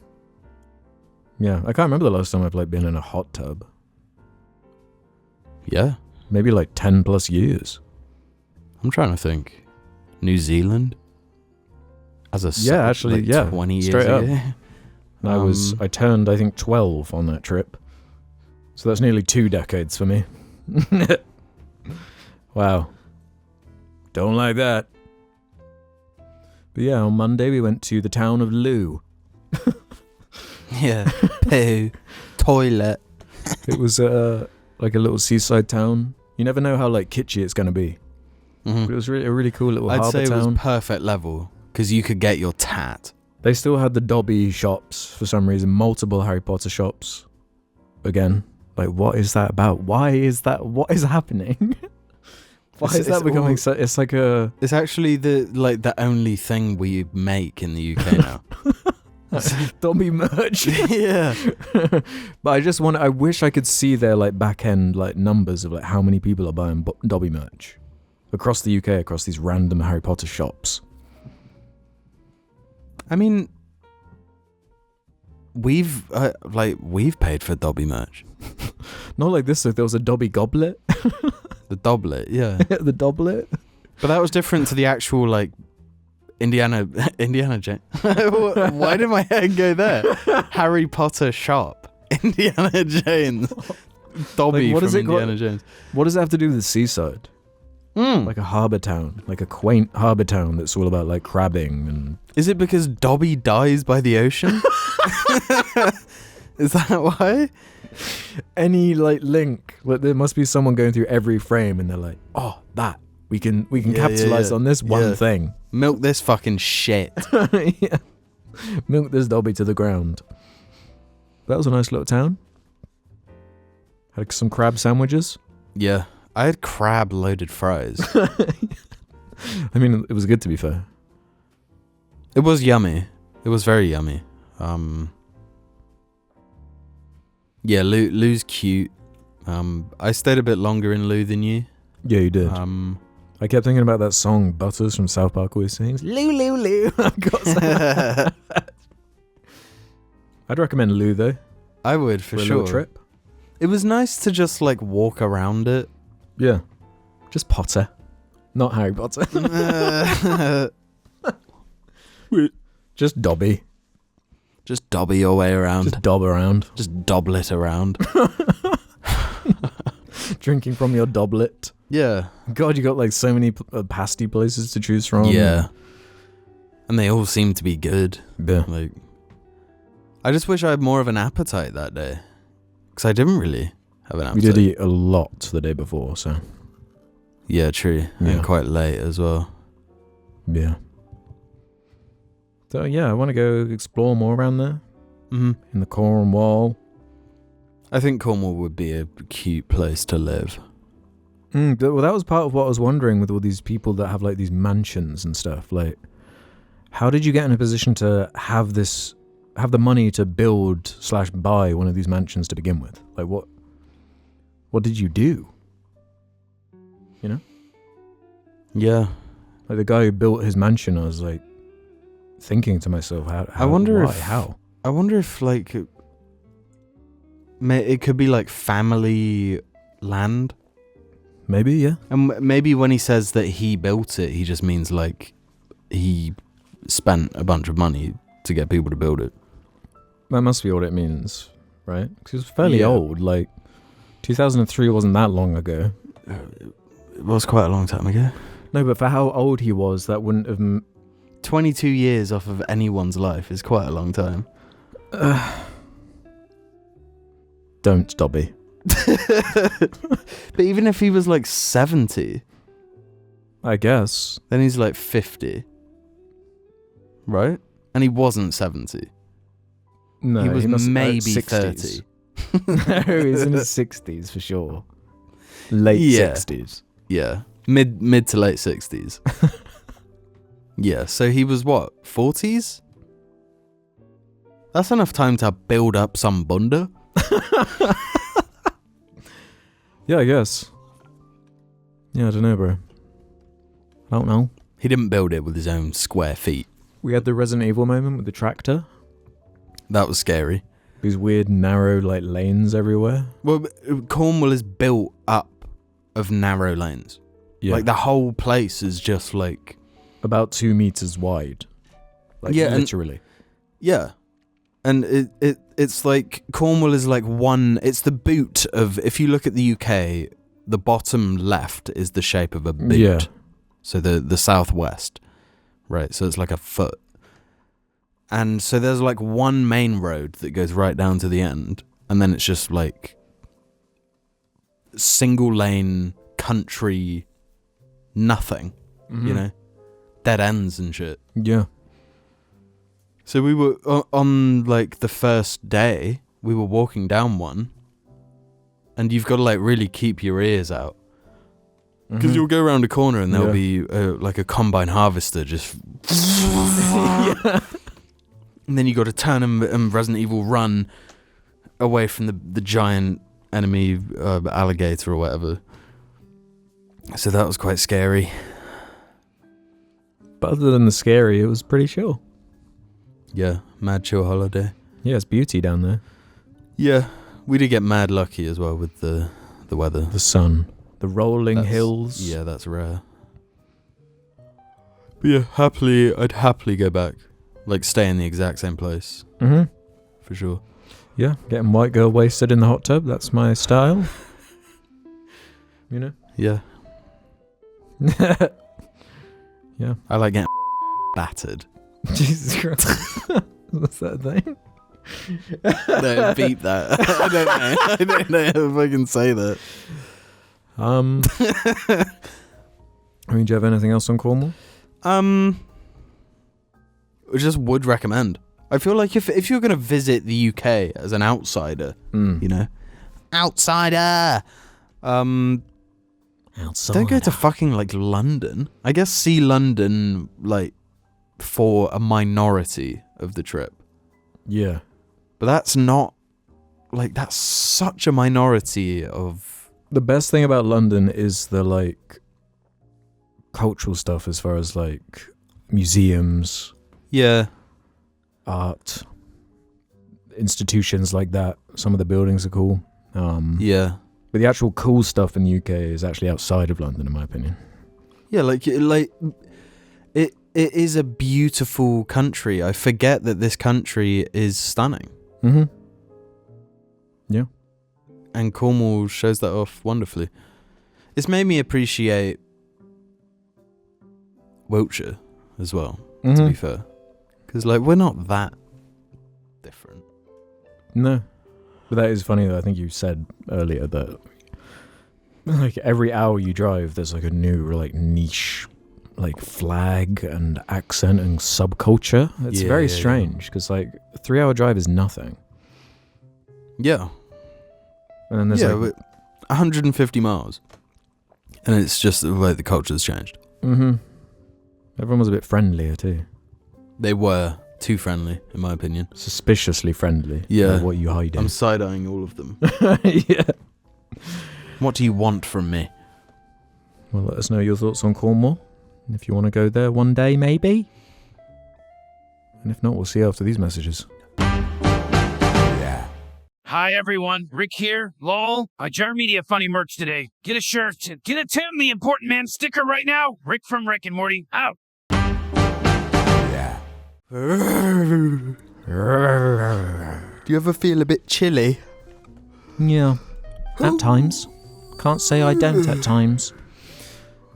Yeah, I can't remember the last time I've like been in a hot tub. Yeah. Maybe like 10 plus years. I'm trying to think. New Zealand? Yeah, actually, like yeah. 20 years straight ago. Up. I turned, I think, 12 on that trip. So that's nearly 2 decades for me. Wow. Don't like that. But yeah, on Monday we went to the town of Loo. Yeah. Poo. Toilet. It was like a little seaside town. You never know how like kitschy it's going to be. Mm-hmm. But it was really a really cool little I'd harbour say town. it was perfect level, because you could get your tat. They still had the Dobby shops for some reason, multiple Harry Potter shops. Again, like what is that about? Why is that? What is happening? Why is that becoming so? It's like a. It's actually the only thing we make in the UK now. Dobby merch. Yeah. But I wish I could see their like back end like numbers of like how many people are buying Dobby merch across the UK, across these random Harry Potter shops. I mean, we've paid for Dobby merch. Not like this. Like there was a Dobby goblet. The DOBLET, yeah. The DOBLET. But that was different to the actual like Indiana Jones. Why did my head go there? Harry Potter shop. Indiana Jones. Dobby like, from Indiana Jones. What does it have to do with the seaside? Like a harbour town. Like a quaint harbour town that's all about like crabbing and... Is it because Dobby dies by the ocean? Is that why? Any like link, like there must be someone going through every frame and they're like, oh, that we can capitalize on this one thing. Milk this fucking shit. Yeah. Milk this Dobby to the ground. That was a nice little town. Had some crab sandwiches. Yeah, I had crab loaded fries. I mean, it was good, to be fair. It was yummy. It was very yummy. Yeah, Lou's cute. I stayed a bit longer in Lou than you. Yeah, you did. I kept thinking about that song Butters from South Park always sings. Lou, Lou, Lou. I've got some. I'd recommend Lou though. I would for a sure. little trip. It was nice to just like walk around it. Yeah, just Potter, not Harry Potter. Just Dobby. Just Dobby your way around. Just dob around. Just doblet around. Drinking from your doblet. Yeah. God, you got like so many pasty places to choose from. Yeah. And they all seem to be good. Yeah. Like, I just wish I had more of an appetite that day. Because I didn't really have an We appetite. did eat a lot the day before, so. Yeah, true. Yeah. And quite late as well. Yeah. So, yeah, I want to go explore more around there. Mm-hmm. In the Cornwall. I think Cornwall would be a cute place to live. Well, that was part of what I was wondering with all these people that have, like, these mansions and stuff. Like, how did you get in a position to have the money to build/buy one of these mansions to begin with? Like, what did you do? You know? Yeah. Like, the guy who built his mansion, I was, like, thinking to myself, how I wonder why, how? I wonder if, like, it could be, like, family land. Maybe, yeah. And maybe when he says that he built it, he just means, like, he spent a bunch of money to get people to build it. That must be what it means, right? Because it's fairly old. Like, 2003 wasn't that long ago. It was quite a long time ago. No, but for how old he was, that wouldn't have... 22 years off of anyone's life is quite a long time. Don't, Dobby. But even if he was like 70, I guess. then he's like 50. Right? And he wasn't 70. No, he was must, maybe 60s. 30. No, he's in his 60s for sure. Late Yeah. 60s. Yeah. Mid to late 60s. Yeah, so he was what, 40s? That's enough time to build up some bunda. Yeah, I guess. Yeah, I don't know, bro. I don't know. He didn't build it with his own square feet. We had the Resident Evil moment with the tractor. That was scary. These weird, narrow, like, lanes everywhere. Well, Cornwall is built up of narrow lanes. Yeah. Like, the whole place is just, like... About 2 meters wide. Like, Yeah, and- literally. Yeah. And it's like, Cornwall is like one... It's the boot of... If you look at the UK, the bottom left is the shape of a boot. Yeah. So the southwest. Right, so it's like a foot. And so there's like one main road that goes right down to the end. And then it's just like... Single lane, country, nothing. You know? Dead ends and shit. Yeah. So we were on like the first day, we were walking down one, and you've got to like really keep your ears out because you'll go around a corner and there'll be like a combine harvester just, Yeah. and then you got to turn and Resident Evil run away from the giant enemy alligator or whatever. So that was quite scary. But other than the scary, it was pretty chill. Yeah, mad chill holiday. Yeah, it's beauty down there. Yeah, we did get mad lucky as well with the weather. The sun. The rolling That's- hills. Yeah, that's rare. But yeah, I'd happily go back. Like, stay in the exact same place. Mm-hmm. For sure. Yeah, getting white girl wasted in the hot tub. That's my style. You know? Yeah. Yeah. I like getting battered. Jesus Christ. What's that thing? No, beat that. I don't know if I can say that. I mean, do you have anything else on Cornwall? I just would recommend. I feel like if you're going to visit the UK as an outsider, you know, outsider, don't go to fucking like London. I guess see London like for a minority of the trip. Yeah. But that's not like that's such a minority of The best thing about London is the like cultural stuff as far as like museums, art, institutions like that. Some of the buildings are cool. yeah. But the actual cool stuff in the UK is actually outside of London, in my opinion. Yeah, like it is a beautiful country. I forget that this country is stunning. Mm-hmm. Yeah. And Cornwall shows that off wonderfully. It's made me appreciate Wiltshire as well. to be fair. Because, like, we're not that different. No. But that is funny that I think you said earlier that, like, every hour you drive, there's, like, a new, like, niche, like, flag and accent and subculture. It's very strange, because, like, a 3-hour drive is nothing. Yeah. And then there's, like... 150 miles. And it's just the way the culture's changed. Mm-hmm. Everyone was a bit friendlier, too. They were too friendly, in my opinion. Suspiciously friendly. Yeah. Like what you hiding. I'm side-eyeing all of them. Yeah. What do you want from me? Well, let us know your thoughts on Cornwall. If you want to go there one day, maybe. And if not, we'll see you after these messages. Hi everyone, Rick here. Lol. Jar Media funny merch today. Get a shirt. Get a Tim the Important Man sticker right now. Rick from Rick and Morty. Out. Do you ever feel a bit chilly? Yeah. At times. Can't say I don't at times.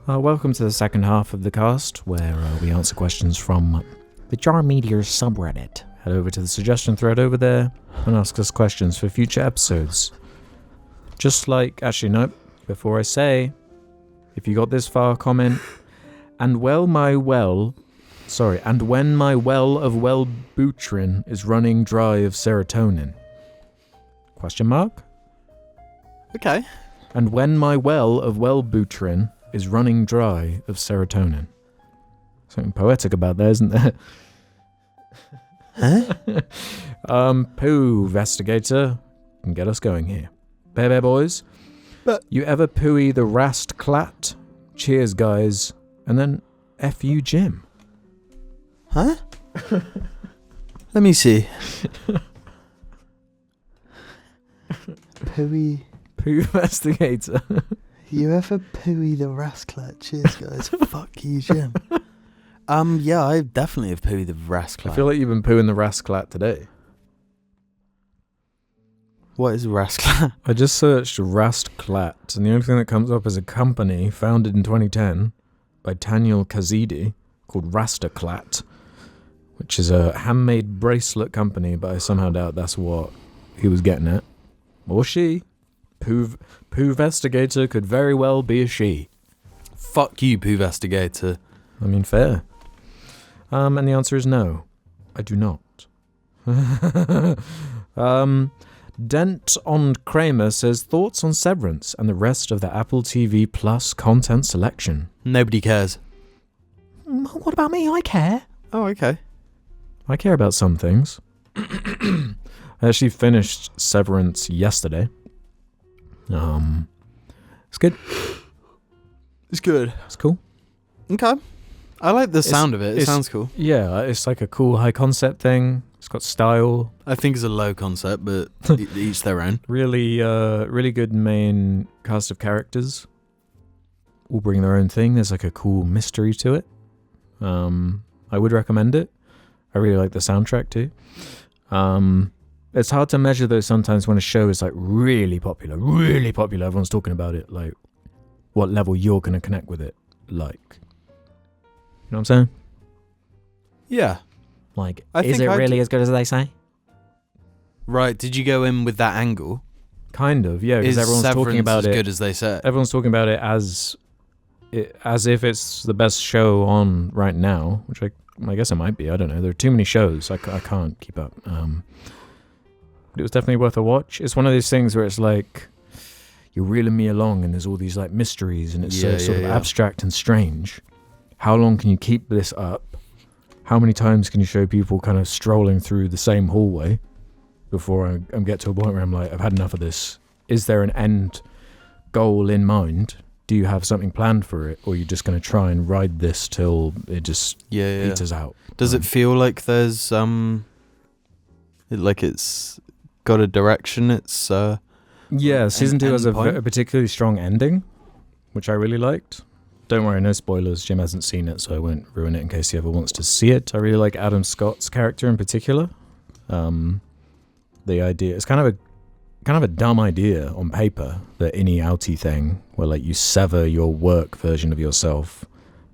Welcome to the second half of the cast, where we answer questions from the Jar Media subreddit. Head over to the suggestion thread over there and ask us questions for future episodes. Just like, actually, nope, before I say, if you got this far, comment, and when my well of Wellbutrin is running dry of serotonin. Question mark? Okay. And when my well of Wellbutrin is running dry of serotonin. Something poetic about that, isn't there? Huh? Poo investigator can get us going here. Bear boys. But you ever pooey the Rasclat? Cheers, guys. And then F you, Jim. Huh? Let me see. Pooey. Poo investigator. You ever pooey the Rasclat? Cheers, guys. Fuck you, Jim. Yeah, I definitely have pooed the Rasclat. I feel like you've been pooing the Rasclat today. What is Rasclat? I just searched Rasclat, and the only thing that comes up is a company founded in 2010 by Daniel Kazidi called Rasclat, which is a handmade bracelet company, but I somehow doubt that's what he was getting at. Or she. Poo investigator could very well be a she. Fuck you, Poo investigator. I mean, fair. And the answer is no. I do not. Dent on Kramer says, thoughts on Severance and the rest of the Apple TV Plus content selection. Nobody cares. What about me? I care. Oh, okay. I care about some things. I actually finished Severance yesterday. It's good. It's good. It's cool. Okay. I like the sound of it. It sounds cool. Yeah, it's like a cool high concept thing. It's got style. I think it's a low concept, but each their own. Really good main cast of characters. All bring their own thing. There's like a cool mystery to it. I would recommend it. I really like the soundtrack too. It's hard to measure though sometimes when a show is like really popular, everyone's talking about it, like what level you're going to connect with it, like. You know what I'm saying? Yeah. Like, is it really as good as they say? Right, did you go in with that angle? Kind of, yeah, because everyone's talking about it. As good as they say? Everyone's talking about it as if it's the best show on right now, which I guess it might be. I don't know. There are too many shows. I can't keep up. But it was definitely worth a watch. It's one of those things where it's like you're reeling me along, and there's all these like mysteries, and it's sort of abstract and strange. How long can you keep this up? How many times can you show people kind of strolling through the same hallway before I get to a point where I'm like, I've had enough of this? Is there an end goal in mind? Do you have something planned for it? Or are you just going to try and ride this till it just peters out? Does it feel like there's, like it's got a direction? It's, yeah, season 2 has a particularly strong ending, which I really liked. Don't worry, no spoilers. Jim hasn't seen it, so I won't ruin it in case he ever wants to see it. I really like Adam Scott's character in particular. The idea, it's kind of a dumb idea on paper, the innie outie thing, where like you sever your work version of yourself,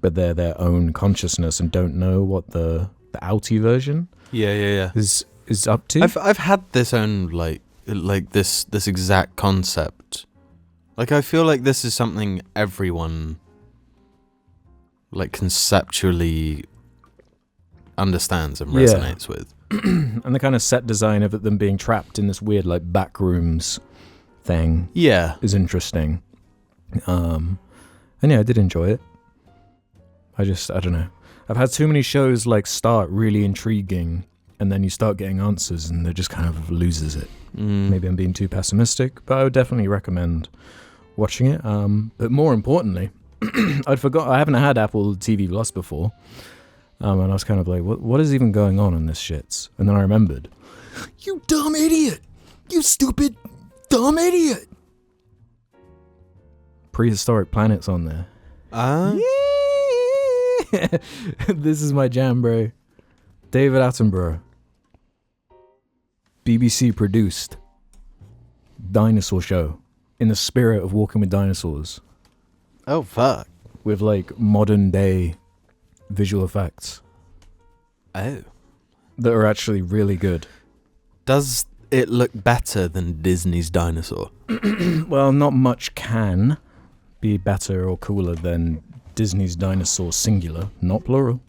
but they're their own consciousness and don't know what the outie version is up to. I've had this own like this exact concept. Like I feel like this is something everyone like conceptually understands and resonates with. And the kind of set design of them being trapped in this weird like back rooms thing is interesting. And yeah, I did enjoy it. I don't know. I've had too many shows like start really intriguing and then you start getting answers and it just kind of loses it. Maybe I'm being too pessimistic, but I would definitely recommend watching it. But more importantly, I haven't had Apple TV Plus before. And I was kind of like, what is even going on in this shit? And then I remembered, you dumb idiot! You stupid, dumb idiot! Prehistoric Planet's on there. Yeah! This is my jam, bro. David Attenborough. BBC produced dinosaur show in the spirit of Walking with Dinosaurs. Oh, fuck. With like modern day visual effects. Oh. That are actually really good. Does it look better than Disney's Dinosaur? Well, not much can be better or cooler than Disney's Dinosaur singular, not plural.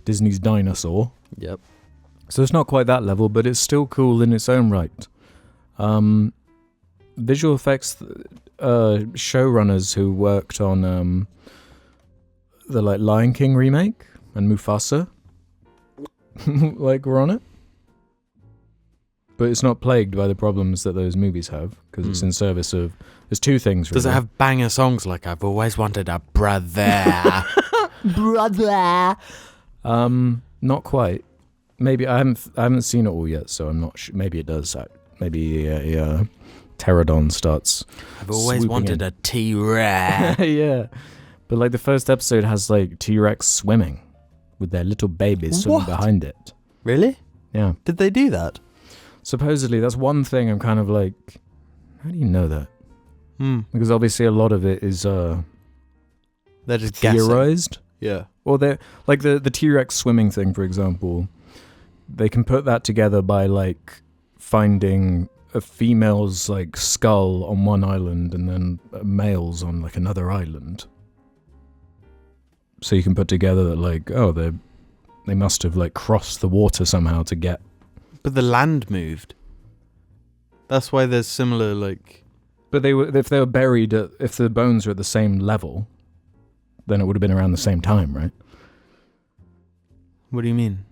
Disney's Dinosaur. Yep. So it's not quite that level, but it's still cool in its own right. Visual effects showrunners who worked on the like Lion King remake and Mufasa like were on it. But it's not plagued by the problems that those movies have because it's in service of... There's two things, really. Does it have banger songs like I've always wanted a brother? Brother. Not quite. Maybe I haven't seen it all yet, so I'm not sure. Maybe it does. Maybe Pterodon starts. I've always wanted a T-Rex. Yeah, but like the first episode has like T-Rex swimming with their little babies swimming behind it. Really? Yeah. Did they do that? Supposedly, that's one thing I'm kind of like, how do you know that? Because obviously a lot of it is they're just theorized. Guessing. Yeah. Or they're like the T-Rex swimming thing, for example. They can put that together by like finding a female's like skull on one island and then a male's on like another island. So you can put together that like, oh, they must have like crossed the water somehow to get. But the land moved. That's why there's similar like. But if they were buried, if the bones were at the same level, then it would have been around the same time, right? What do you mean?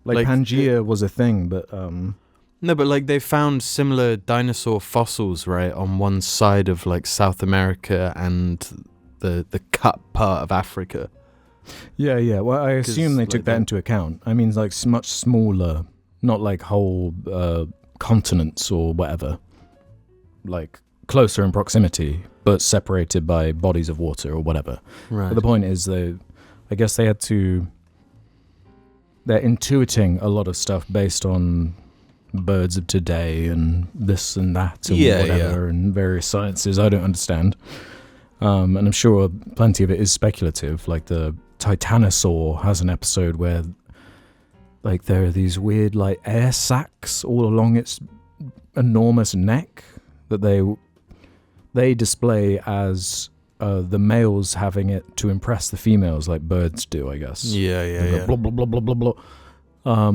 Like Pangea was a thing, but no, but like they found similar dinosaur fossils, right, on one side of like South America and the cut part of Africa. Yeah. Well, I assume they took that into account. I mean, like much smaller, not like whole continents or whatever. Like closer in proximity, but separated by bodies of water or whatever. Right. But the point is, I guess they had to. They're intuiting a lot of stuff based on birds of today and this and that and whatever and various sciences I don't understand. And I'm sure plenty of it is speculative. Like the Titanosaur has an episode where like there are these weird like air sacs all along its enormous neck that they display as the males having it to impress the females like birds do, I guess. Yeah. Blah, blah, blah, blah, blah, blah. I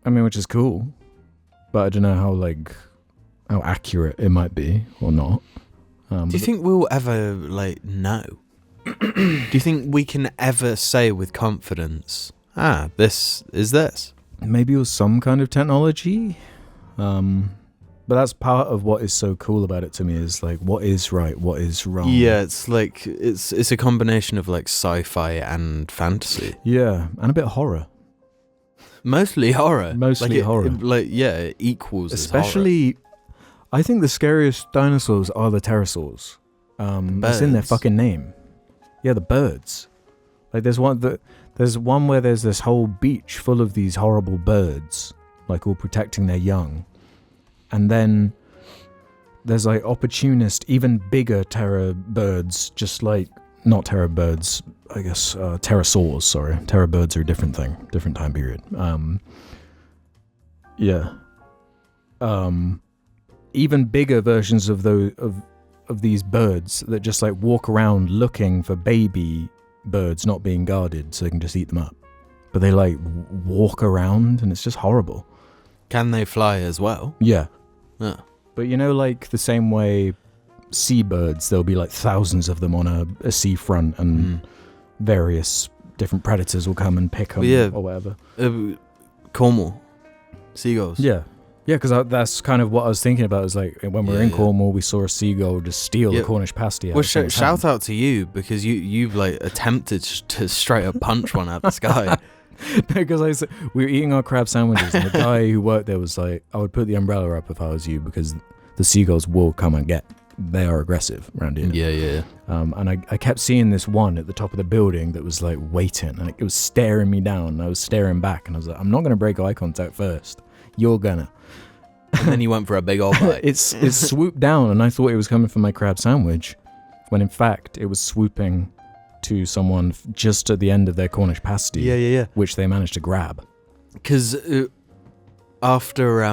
mean, which is cool, but I don't know how accurate it might be or not. Do you think we'll ever like know? Do you think we can ever say with confidence, this is this? Maybe it was some kind of technology. But that's part of what is so cool about it to me is like what is right, what is wrong. Yeah, it's like it's a combination of like sci-fi and fantasy. Yeah, and a bit of horror. Mostly horror. Horror. It equals. Especially, I think the scariest dinosaurs are the pterosaurs. It's in their fucking name. Yeah, the birds. Like there's one where there's this whole beach full of these horrible birds, like all protecting their young. And then there's like opportunist, even bigger terror birds, just like, not terror birds, I guess, pterosaurs, sorry. Terror birds are a different thing, different time period. Even bigger versions of these birds that just like walk around looking for baby birds not being guarded so they can just eat them up. But they like walk around and it's just horrible. Can they fly as well? Yeah. Yeah. But you know, like the same way seabirds, there'll be like thousands of them on a seafront and various different predators will come and pick them or whatever. Cornwall. Seagulls. Yeah. Yeah, because that's kind of what I was thinking about. Is like when we were in Cornwall, we saw a seagull just steal the Cornish pasty. Well, shout out to you because you've like attempted to straight up punch one out the sky. Because we were eating our crab sandwiches, and the guy who worked there was like, "I would put the umbrella up if I was you because the seagulls will come and get. They are aggressive around here." Yeah. And I kept seeing this one at the top of the building that was like waiting, and it was staring me down. And I was staring back, and I was like, "I'm not gonna break eye contact first. You're gonna." And then he went for a big old bite. It swooped down, and I thought it was coming for my crab sandwich, when in fact it was swooping to someone just at the end of their Cornish pasty. Yeah. Which they managed to grab. Because after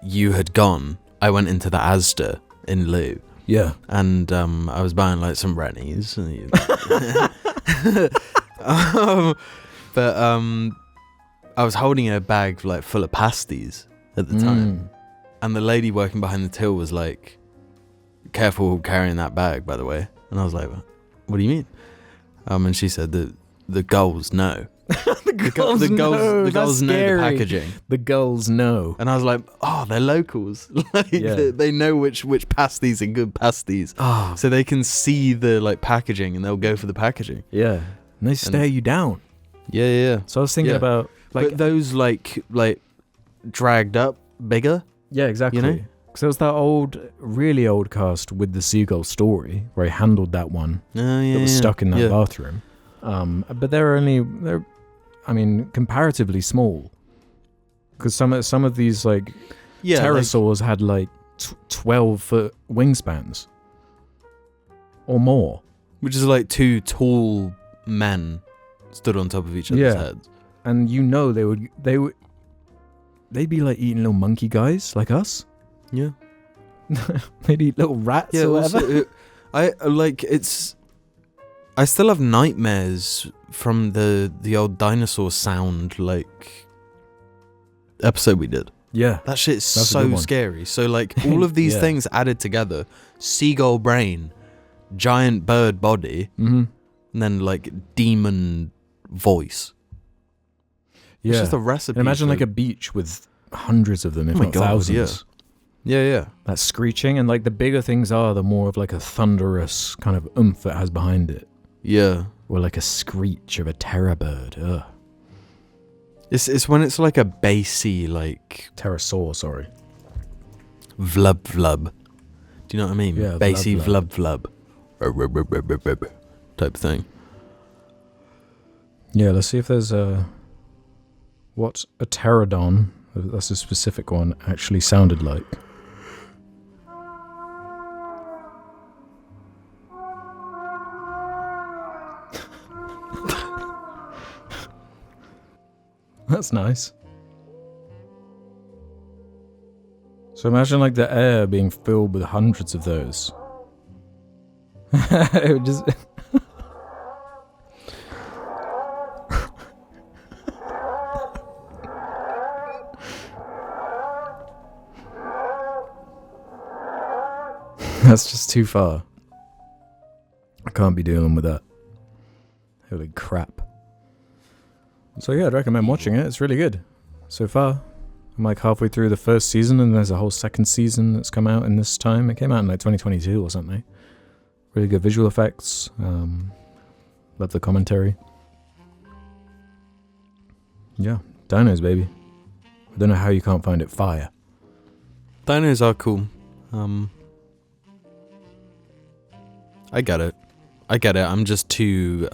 you had gone, I went into the Asda in Lou. Yeah. And I was buying like some Rennies. But I was holding a bag like full of pasties at the time, and the lady working behind the till was like, "Careful carrying that bag, by the way." And I was like, "What do you mean?" And she said that the gulls know. the gulls know the packaging. The gulls know. And I was like, "Oh, they're locals. They know which pasties are good pasties. So they can see the like packaging and they'll go for the packaging." Yeah, and they stare you down. Yeah. So I was thinking about like, but those like dragged up bigger. Yeah, exactly. You know? Because there was that really old cast with the seagull story where he handled that one that was stuck in that bathroom. But they're comparatively small. Because some of these like pterosaurs had like 12-foot wingspans or more, which is like two tall men stood on top of each other's heads. And they'd be like eating little monkey guys like us. Yeah. They'd eat little rats or whatever. I still have nightmares from the old dinosaur sound like episode we did. Yeah. That shit's so scary. So like all of these things added together, seagull brain, giant bird body, and then like demon voice. Yeah. It's just a recipe. And imagine like a beach with hundreds of them, if not thousands. Yeah. That screeching, and like the bigger things are, the more of like a thunderous kind of oomph it has behind it. Yeah. Or like a screech of a terror bird. Ugh. It's when it's like a bassy, like pterosaur, sorry. Vlub. Do you know what I mean? Yeah. Bassy vlub. Type thing. Yeah, let's see if there's what a pterodon, that's a specific one, actually sounded like. That's nice. So imagine like the air being filled with hundreds of those. It would just... That's just too far. I can't be dealing with that. Holy crap. So yeah, I'd recommend watching it. It's really good. So far, I'm like halfway through the first season, and there's a whole second season that's come out in this time. It came out in like 2022 or something. Really good visual effects. Love the commentary. Yeah, dinos, baby. I don't know how you can't find it fire. Dinos are cool. I get it. I'm just too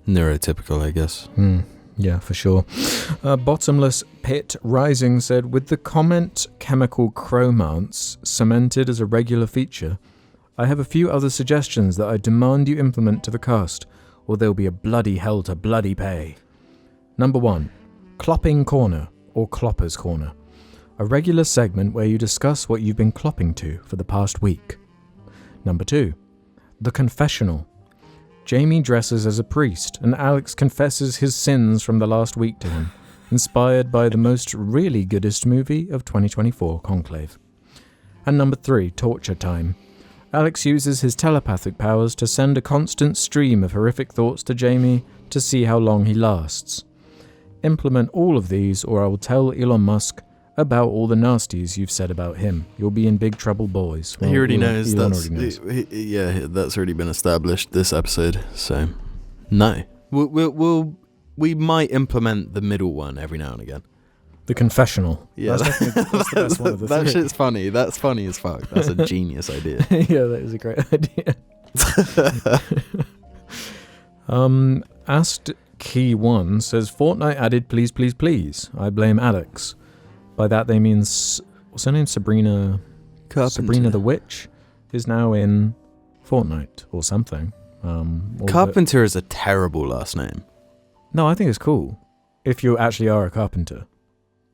neurotypical, I guess. Yeah, for sure. Bottomless Pit Rising said, with the comment chemical chromance cemented as a regular feature, I have a few other suggestions that I demand you implement to the cast, or there'll be a bloody hell to bloody pay. Number 1, Clopping Corner, or Clopper's Corner. A regular segment where you discuss what you've been clopping to for the past week. Number 2, The Confessional. Jamie dresses as a priest, and Alex confesses his sins from the last week to him, inspired by the most really goodest movie of 2024, Conclave. And number 3, Torture Time. Alex uses his telepathic powers to send a constant stream of horrific thoughts to Jamie to see how long he lasts. Implement all of these, or I will tell Elon Musk about all the nasties you've said about him. You'll be in big trouble, boys. Well, he already knows. Elon That's already knows. yeah. That's already been established this episode. So, no, we might implement the middle one every now and again. The Confessional. Yeah, that's the best one of the that three. shit's funny. That's funny as fuck. That's a genius idea. Yeah, that is a great idea. Asked Key 1 says, Fortnite added please, please, please. I blame Alex. By that they mean, what's her name? Sabrina Carpenter. Sabrina the Witch is now in Fortnite or something. Carpenter is a terrible last name. No, I think it's cool. If you actually are a carpenter.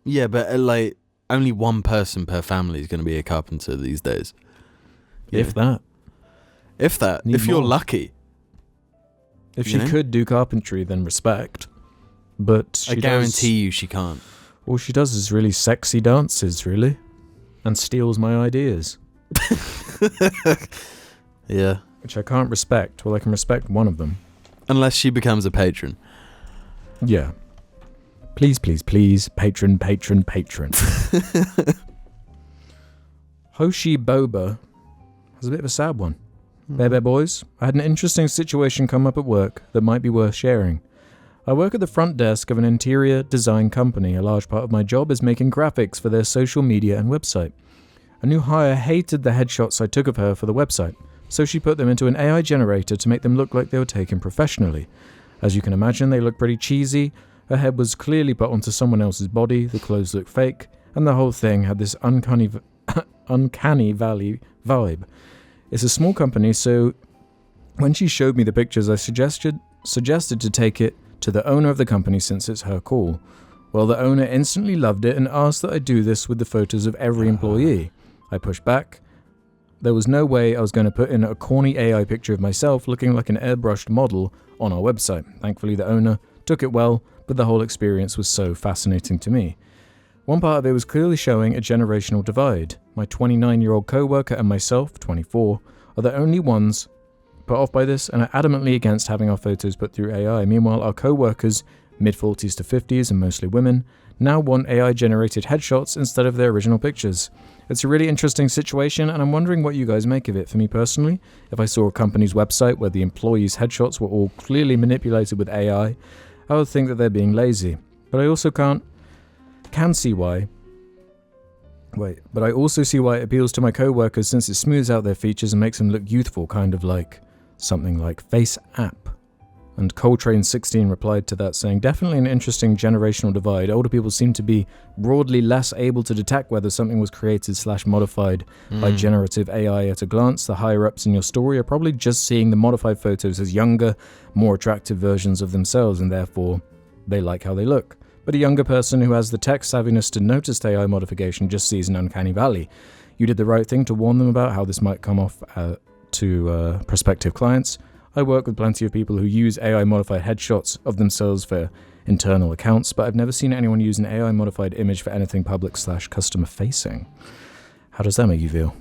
Yeah, but like only one person per family is going to be a carpenter these days. If that. Need if you're more. lucky. If she could do carpentry, then respect. But I guarantee you she can't. All she does is really sexy dances, really. And steals my ideas. Yeah. Which I can't respect. Well, I can respect one of them. Unless she becomes a patron. Yeah. Please, please, please. Patron, patron, patron. Hoshi Boba has a bit of a sad one. Bear boys, I had an interesting situation come up at work that might be worth sharing. I work at the front desk of an interior design company. A large part of my job is making graphics for their social media and website. A new hire hated the headshots I took of her for the website, so she put them into an AI generator to make them look like they were taken professionally. As you can imagine, they look pretty cheesy. Her head was clearly put onto someone else's body, the clothes looked fake, and the whole thing had this uncanny valley vibe. It's a small company, so when she showed me the pictures, I suggested to take it to the owner of the company since it's her call. Well, the owner instantly loved it and asked that I do this with the photos of every employee. I pushed back. There was no way I was going to put in a corny AI picture of myself looking like an airbrushed model on our website. Thankfully, the owner took it well, but the whole experience was so fascinating to me. One part of it was clearly showing a generational divide. My 29-year-old co-worker and myself, 24, are the only ones put off by this and are adamantly against having our photos put through AI. Meanwhile, our co-workers, mid-40s to 50s and mostly women, now want AI-generated headshots instead of their original pictures. It's a really interesting situation, and I'm wondering what you guys make of it. For me personally, if I saw a company's website where the employees' headshots were all clearly manipulated with AI, I would think that they're being lazy. But I also see why it appeals to my co-workers since it smooths out their features and makes them look youthful, kind of like something like Face App. And Coltrane16 replied to that saying, definitely an interesting generational divide. Older people seem to be broadly less able to detect whether something was created / modified by generative AI at a glance. The higher-ups in your story are probably just seeing the modified photos as younger, more attractive versions of themselves, and therefore they like how they look. But a younger person who has the tech savviness to notice AI modification just sees an uncanny valley. You did the right thing to warn them about how this might come off to prospective clients. I work with plenty of people who use AI-modified headshots of themselves for internal accounts, but I've never seen anyone use an AI-modified image for anything public / customer-facing. How does that make you feel?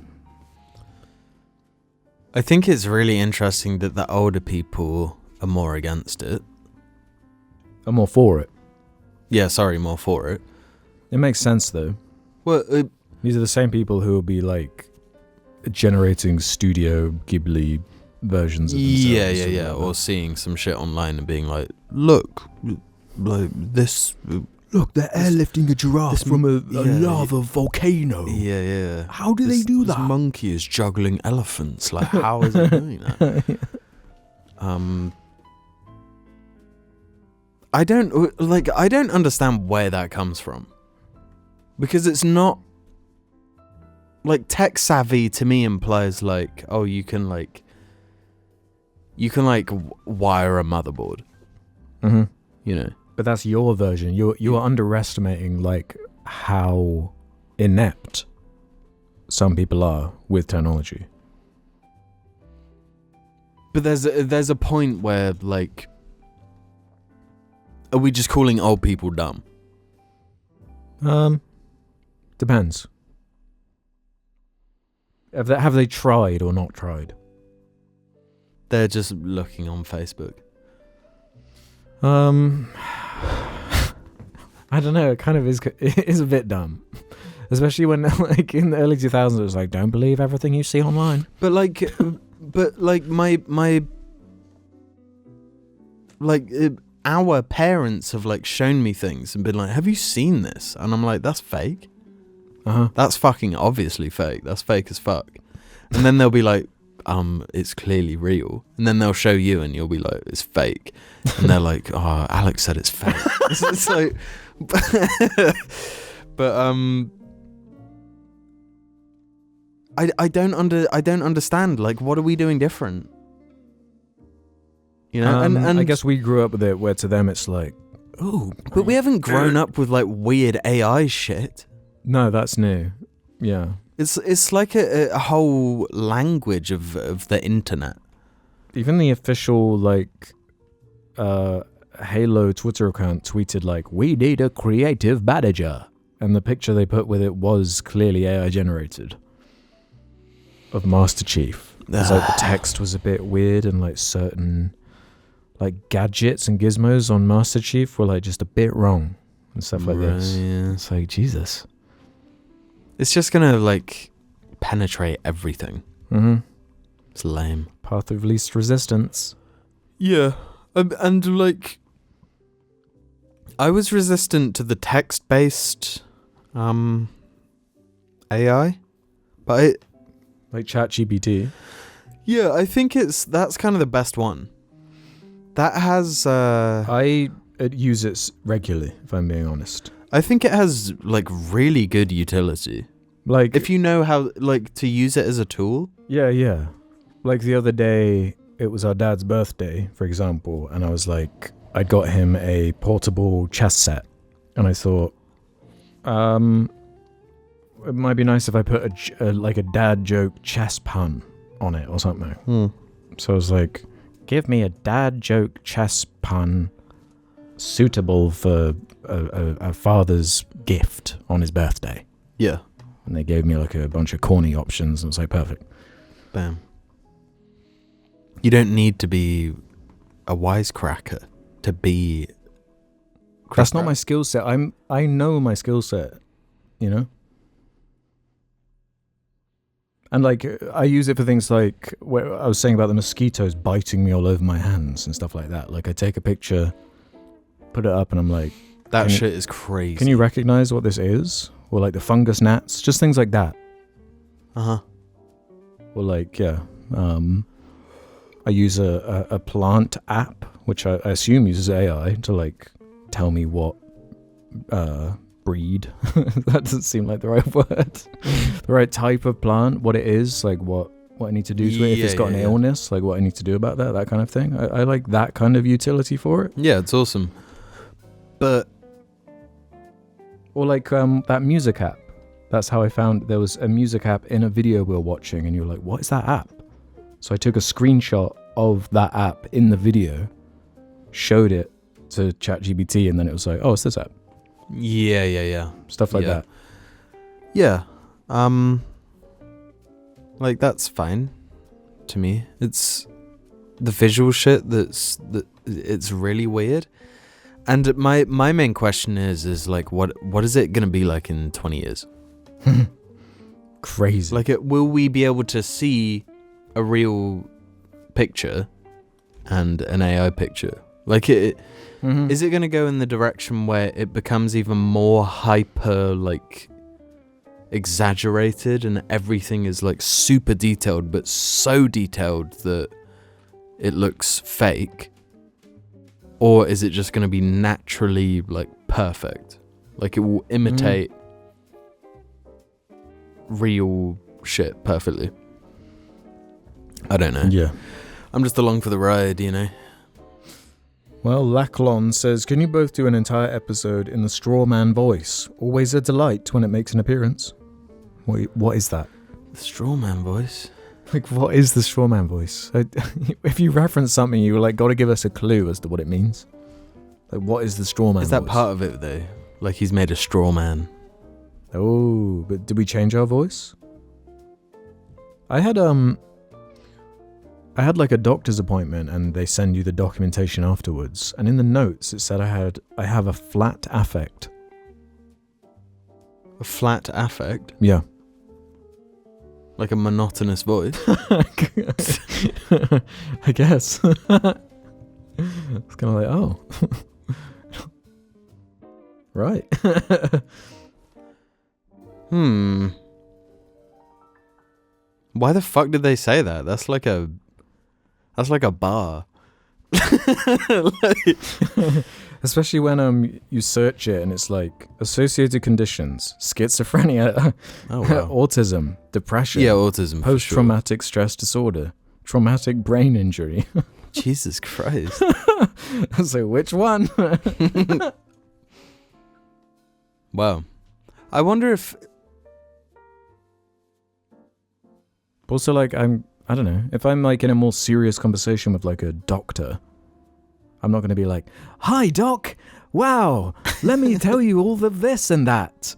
I think it's really interesting that the older people are more against it. I'm more for it. Yeah, sorry, more for it. It makes sense, though. Well, these are the same people who will be, like, generating Studio Ghibli versions of themselves. Yeah. Or seeing some shit online and being like, look, like this. Look, they're airlifting a giraffe from a lava volcano. Yeah. How do they do this that? Monkey is juggling elephants. Like, how is it doing that? I don't understand where that comes from. Because it's not like tech savvy to me implies like, oh, you can wire a motherboard. Mm-hmm. You know. But that's your version. You are underestimating like how inept some people are with technology. But there's a point where like, are we just calling old people dumb? Depends. Have they tried or not tried? They're just looking on Facebook. I don't know. It kind of is. It is a bit dumb, especially when like in the early 2000s, it was like, don't believe everything you see online. But like, my our parents have like shown me things and been like, have you seen this? And I'm like, that's fake. That's fucking obviously fake. That's fake as fuck. And then they'll be like, it's clearly real. And then they'll show you and you'll be like, it's fake. And they're like, oh, Alex said it's fake. It's like, but I don't understand. Like, what are we doing different? You know, and I guess we grew up with it where to them it's like, oh, but we haven't grown up with like weird AI shit. No, that's new. Yeah. It's like a whole language of the internet. Even the official like Halo Twitter account tweeted like, we need a creative manager, and the picture they put with it was clearly AI generated of Master Chief. It's like the text was a bit weird and like certain like gadgets and gizmos on Master Chief were like just a bit wrong and stuff like this. Yeah. It's like, Jesus. It's just gonna like penetrate everything. Mm-hmm. It's lame. Path of least resistance. Yeah, and like, I was resistant to the text-based AI, but like ChatGPT. Yeah, I think that's kind of the best one. That has I use it regularly, if I'm being honest. I think it has like really good utility. Like if you know how like to use it as a tool. Yeah. Like the other day, it was our dad's birthday, for example, and I was like, I'd got him a portable chess set, and I thought, it might be nice if I put a dad joke chess pun on it or something. So I was like, give me a dad joke chess pun suitable for a father's gift on his birthday. Yeah. And they gave me like a bunch of corny options, and it was like, perfect. Bam. You don't need to be a wisecracker to be. That's not my skill set. I know my skill set, you know? And like, I use it for things like, where I was saying about the mosquitoes biting me all over my hands and stuff like that. Like, I take a picture, put it up, and I'm like, that shit is crazy. Can you recognize what this is? Or like the fungus gnats, just things like that. Or like, yeah, I use a plant app, which I assume uses AI to like tell me what breed. That doesn't seem like the right word. The right type of plant, what it is, like what I need to do to it. If it's got an illness, like what I need to do about that kind of thing. I like that kind of utility for it. Yeah, it's awesome. But or like that music app. That's how I found there was a music app in a video we were watching, and you were like, what is that app? So I took a screenshot of that app in the video, showed it to ChatGPT, and then it was like, oh, it's this app. Yeah. Stuff like that. Yeah. Like that's fine to me. It's the visual shit it's really weird. And my main question is like, what is it gonna be like in 20 years? Crazy. Like, will we be able to see a real picture and an AI picture? Like, is it gonna go in the direction where it becomes even more hyper, like, exaggerated, and everything is like super detailed, but so detailed that it looks fake? Or is it just going to be naturally, like, perfect? Like, it will imitate real shit perfectly. I don't know. Yeah. I'm just along for the ride, you know? Well, Lacklon says, can you both do an entire episode in the straw man voice? Always a delight when it makes an appearance. What is that? The straw man voice? Like, what is the straw man voice? If you reference something, you like got to give us a clue as to what it means. Like, what is the straw man voice? Is that part of it, though? Like, he's made a straw man. Oh, but did we change our voice? I had like a doctor's appointment and they send you the documentation afterwards. And in the notes it said I have a flat affect. A flat affect? Yeah. Like a monotonous voice? I guess. It's kind of like, oh. Right. Why the fuck did they say that? That's like a bar. Especially when you search it and it's like associated conditions, schizophrenia, autism, depression, autism, post-traumatic stress disorder, traumatic brain injury. Jesus Christ. So which one? Wow. I wonder if also, like, I don't know, if I'm like in a more serious conversation with like a doctor, I'm not going to be like, hi doc, wow, let me tell you all of this and that.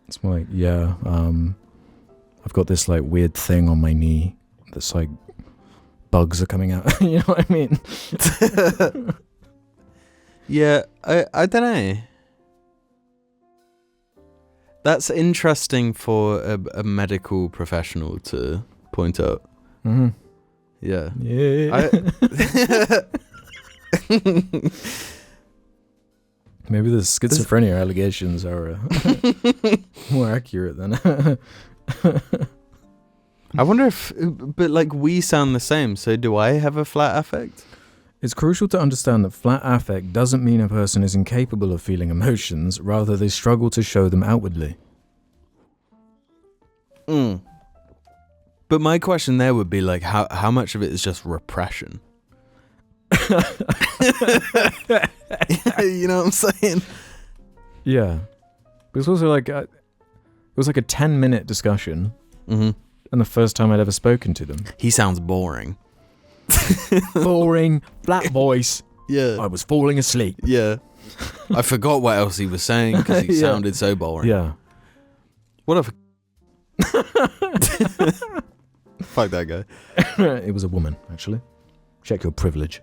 It's more like, yeah, I've got this like weird thing on my knee that's like bugs are coming out. You know what I mean? Yeah, I don't know. That's interesting for a medical professional to point out. Mm-hmm. Yeah. Yeah. Maybe the schizophrenia allegations are more accurate than. I wonder if, but like we sound the same. So do I have a flat affect? It's crucial to understand that flat affect doesn't mean a person is incapable of feeling emotions. Rather, they struggle to show them outwardly. But my question there would be like, how much of it is just repression? You know what I'm saying? Yeah. But it's also like, it was like a 10-minute discussion. Mm-hmm. And the first time I'd ever spoken to them. He sounds boring. Boring, flat voice. Yeah. I was falling asleep. Yeah. I forgot what else he was saying because he sounded so boring. Yeah. What if... Fuck that guy. It was a woman, actually. Check your privilege.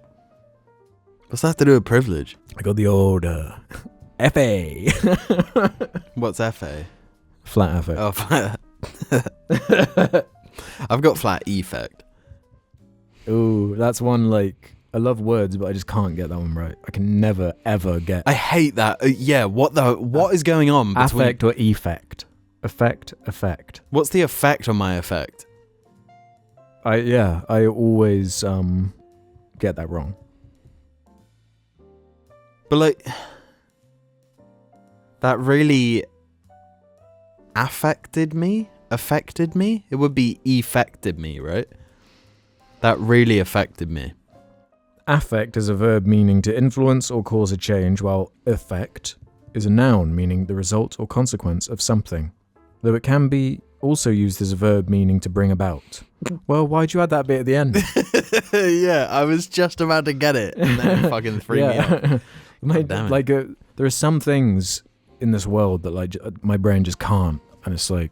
What's that to do with privilege? I got the old FA. What's FA? Flat affect. Oh, flat. I've got flat effect. Ooh, that's one like... I love words, but I just can't get that one right. I can never, ever get... I hate that. Yeah, what is going on between... Affect or effect? Effect. What's the effect on my effect? I always get that wrong. But like... That really... affected me? It would be effected me, right? That really affected me. Affect is a verb meaning to influence or cause a change, while effect is a noun meaning the result or consequence of something. Though it can be also used as a verb meaning to bring about. Well, why'd you add that bit at the end? Yeah, I was just about to get it, and then it fucking threw me off. Like, there are some things in this world that like my brain just can't, and it's like,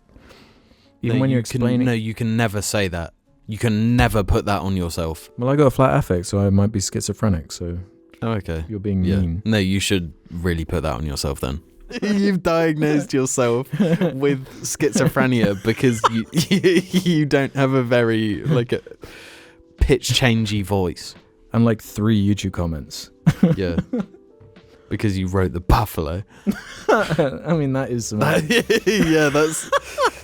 even when you're explaining... No, you can never say that. You can never put that on yourself. Well, I got a flat affect, so I might be schizophrenic, so... Oh, okay. You're being mean. No, you should really put that on yourself then. You've diagnosed yourself with schizophrenia because you don't have a very, like, a pitch-changey voice. And, like, 3 YouTube comments. Yeah. Because you wrote the buffalo. I mean, that is some... Yeah, that's...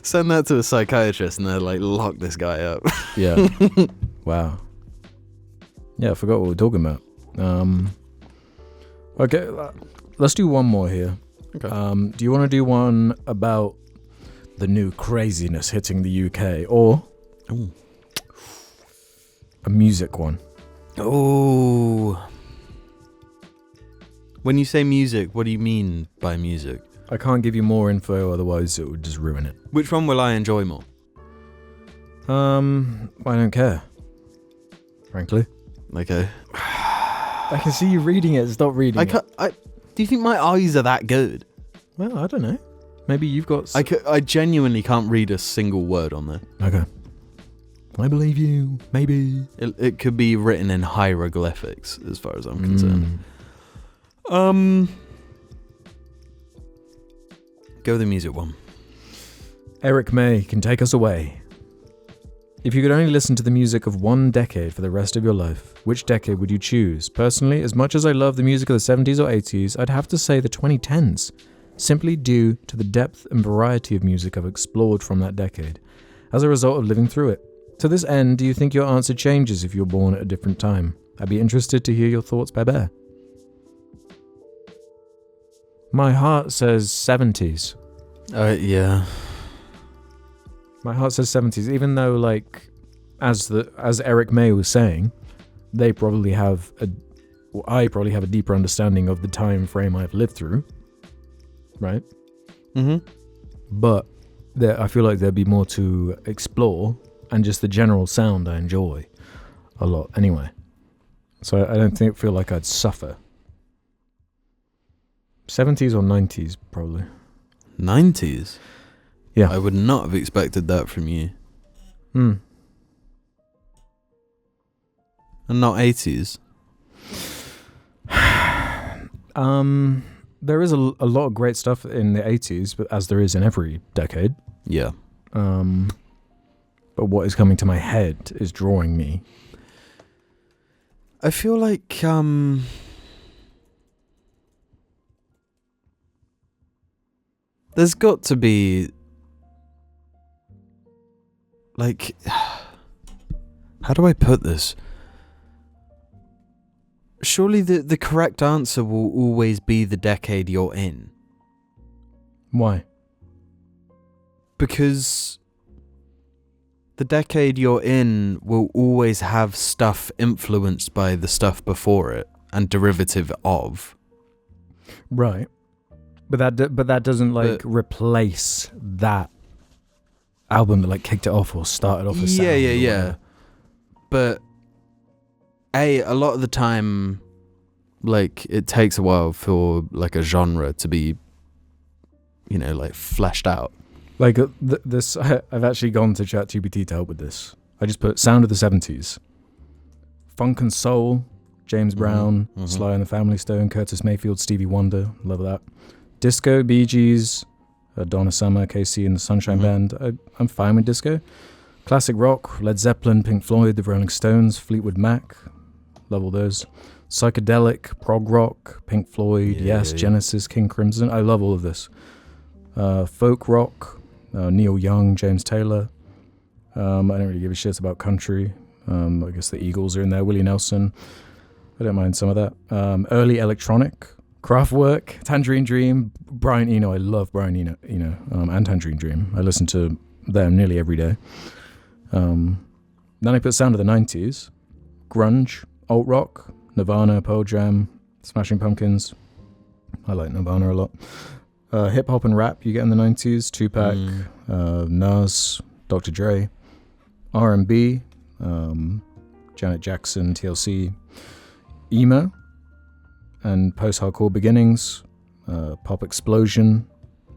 Send that to a psychiatrist and they're like, lock this guy up. Yeah. Wow. Yeah, I forgot what we were talking about. Okay, let's do one more here. Okay. Do you want to do one about the new craziness hitting the UK, or a music one? Oh. When you say music, what do you mean by music? I can't give you more info, otherwise it would just ruin it. Which one will I enjoy more? I don't care. Frankly. Okay. I can see you reading it. Stop reading it. Do you think my eyes are that good? Well, I don't know. Maybe you've got... I genuinely can't read a single word on there. Okay. I believe you. Maybe. It could be written in hieroglyphics, as far as I'm concerned. Go with the music one. Eric May can take us away. If you could only listen to the music of one decade for the rest of your life, which decade would you choose? Personally, as much as I love the music of the 70s or 80s, I'd have to say the 2010s, simply due to the depth and variety of music I've explored from that decade, as a result of living through it. To this end, do you think your answer changes if you're born at a different time? I'd be interested to hear your thoughts, Bear. My heart says 70s. Yeah. My heart says 70s, even though, like, as Eric May was saying, I probably have a deeper understanding of the time frame I've lived through, right? Mm-hmm. But I feel like there'd be more to explore, and just the general sound I enjoy a lot anyway. So I don't feel like I'd suffer. 70s or 90s, probably. 90s? Yeah. I would not have expected that from you. And not 80s? There is a lot of great stuff in the 80s, but as there is in every decade. Yeah. But what is coming to my head is drawing me. I feel like, there's got to be, like, how do I put this? Surely the correct answer will always be the decade you're in. Why? Because the decade you're in will always have stuff influenced by the stuff before it and derivative of. Right. But that doesn't replace that album that kicked it off or started off a sound. Yeah. But a lot of the time, it takes a while for a genre to be, fleshed out. This, I've actually gone to ChatGPT to help with this. I just put sound of the 70s, funk and soul, James Brown, Sly and the Family Stone, Curtis Mayfield, Stevie Wonder, love that. Disco, Bee Gees, Donna Summer, KC and the Sunshine Band. I'm fine with disco. Classic rock, Led Zeppelin, Pink Floyd, the Rolling Stones, Fleetwood Mac. Love all those. Psychedelic, prog rock, Pink Floyd, Genesis, King Crimson. I love all of this. Folk rock, Neil Young, James Taylor. I don't really give a shit about country. I guess the Eagles are in there. Willie Nelson. I don't mind some of that. Early electronic. Kraftwerk, Tangerine Dream, Brian Eno. I love Brian Eno, and Tangerine Dream. I listen to them nearly every day. Then I put sound of the 90s, grunge, alt rock, Nirvana, Pearl Jam, Smashing Pumpkins. I like Nirvana a lot. Hip hop and rap you get in the 90s, Tupac, Nas, Dr. Dre. R&B, Janet Jackson, TLC. Emo and post-hardcore beginnings, pop explosion.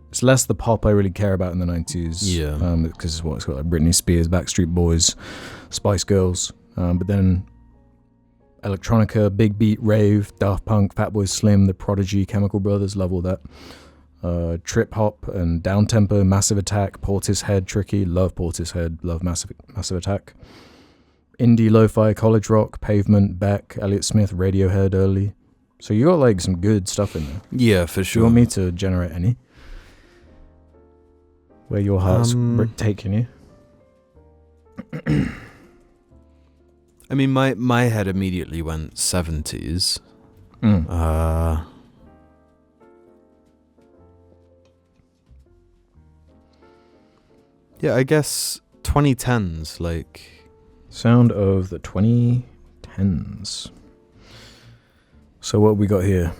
It's less the pop I really care about in the 90s. Yeah. Because it's got Britney Spears, Backstreet Boys, Spice Girls. But then electronica, big beat, rave, Daft Punk, Fatboy Slim, The Prodigy, Chemical Brothers, love all that. Trip hop and downtempo, Massive Attack, Portishead, Tricky, love Portishead, love Massive Attack. Indie lo-fi, college rock, Pavement, Beck, Elliott Smith, Radiohead early. So you got some good stuff in there. Yeah, for sure. Do you want me to generate any? Where your heart's taking you? I mean, my head immediately went 70s. Yeah, I guess 2010s, like... Sound of the 2010s. So what we got here?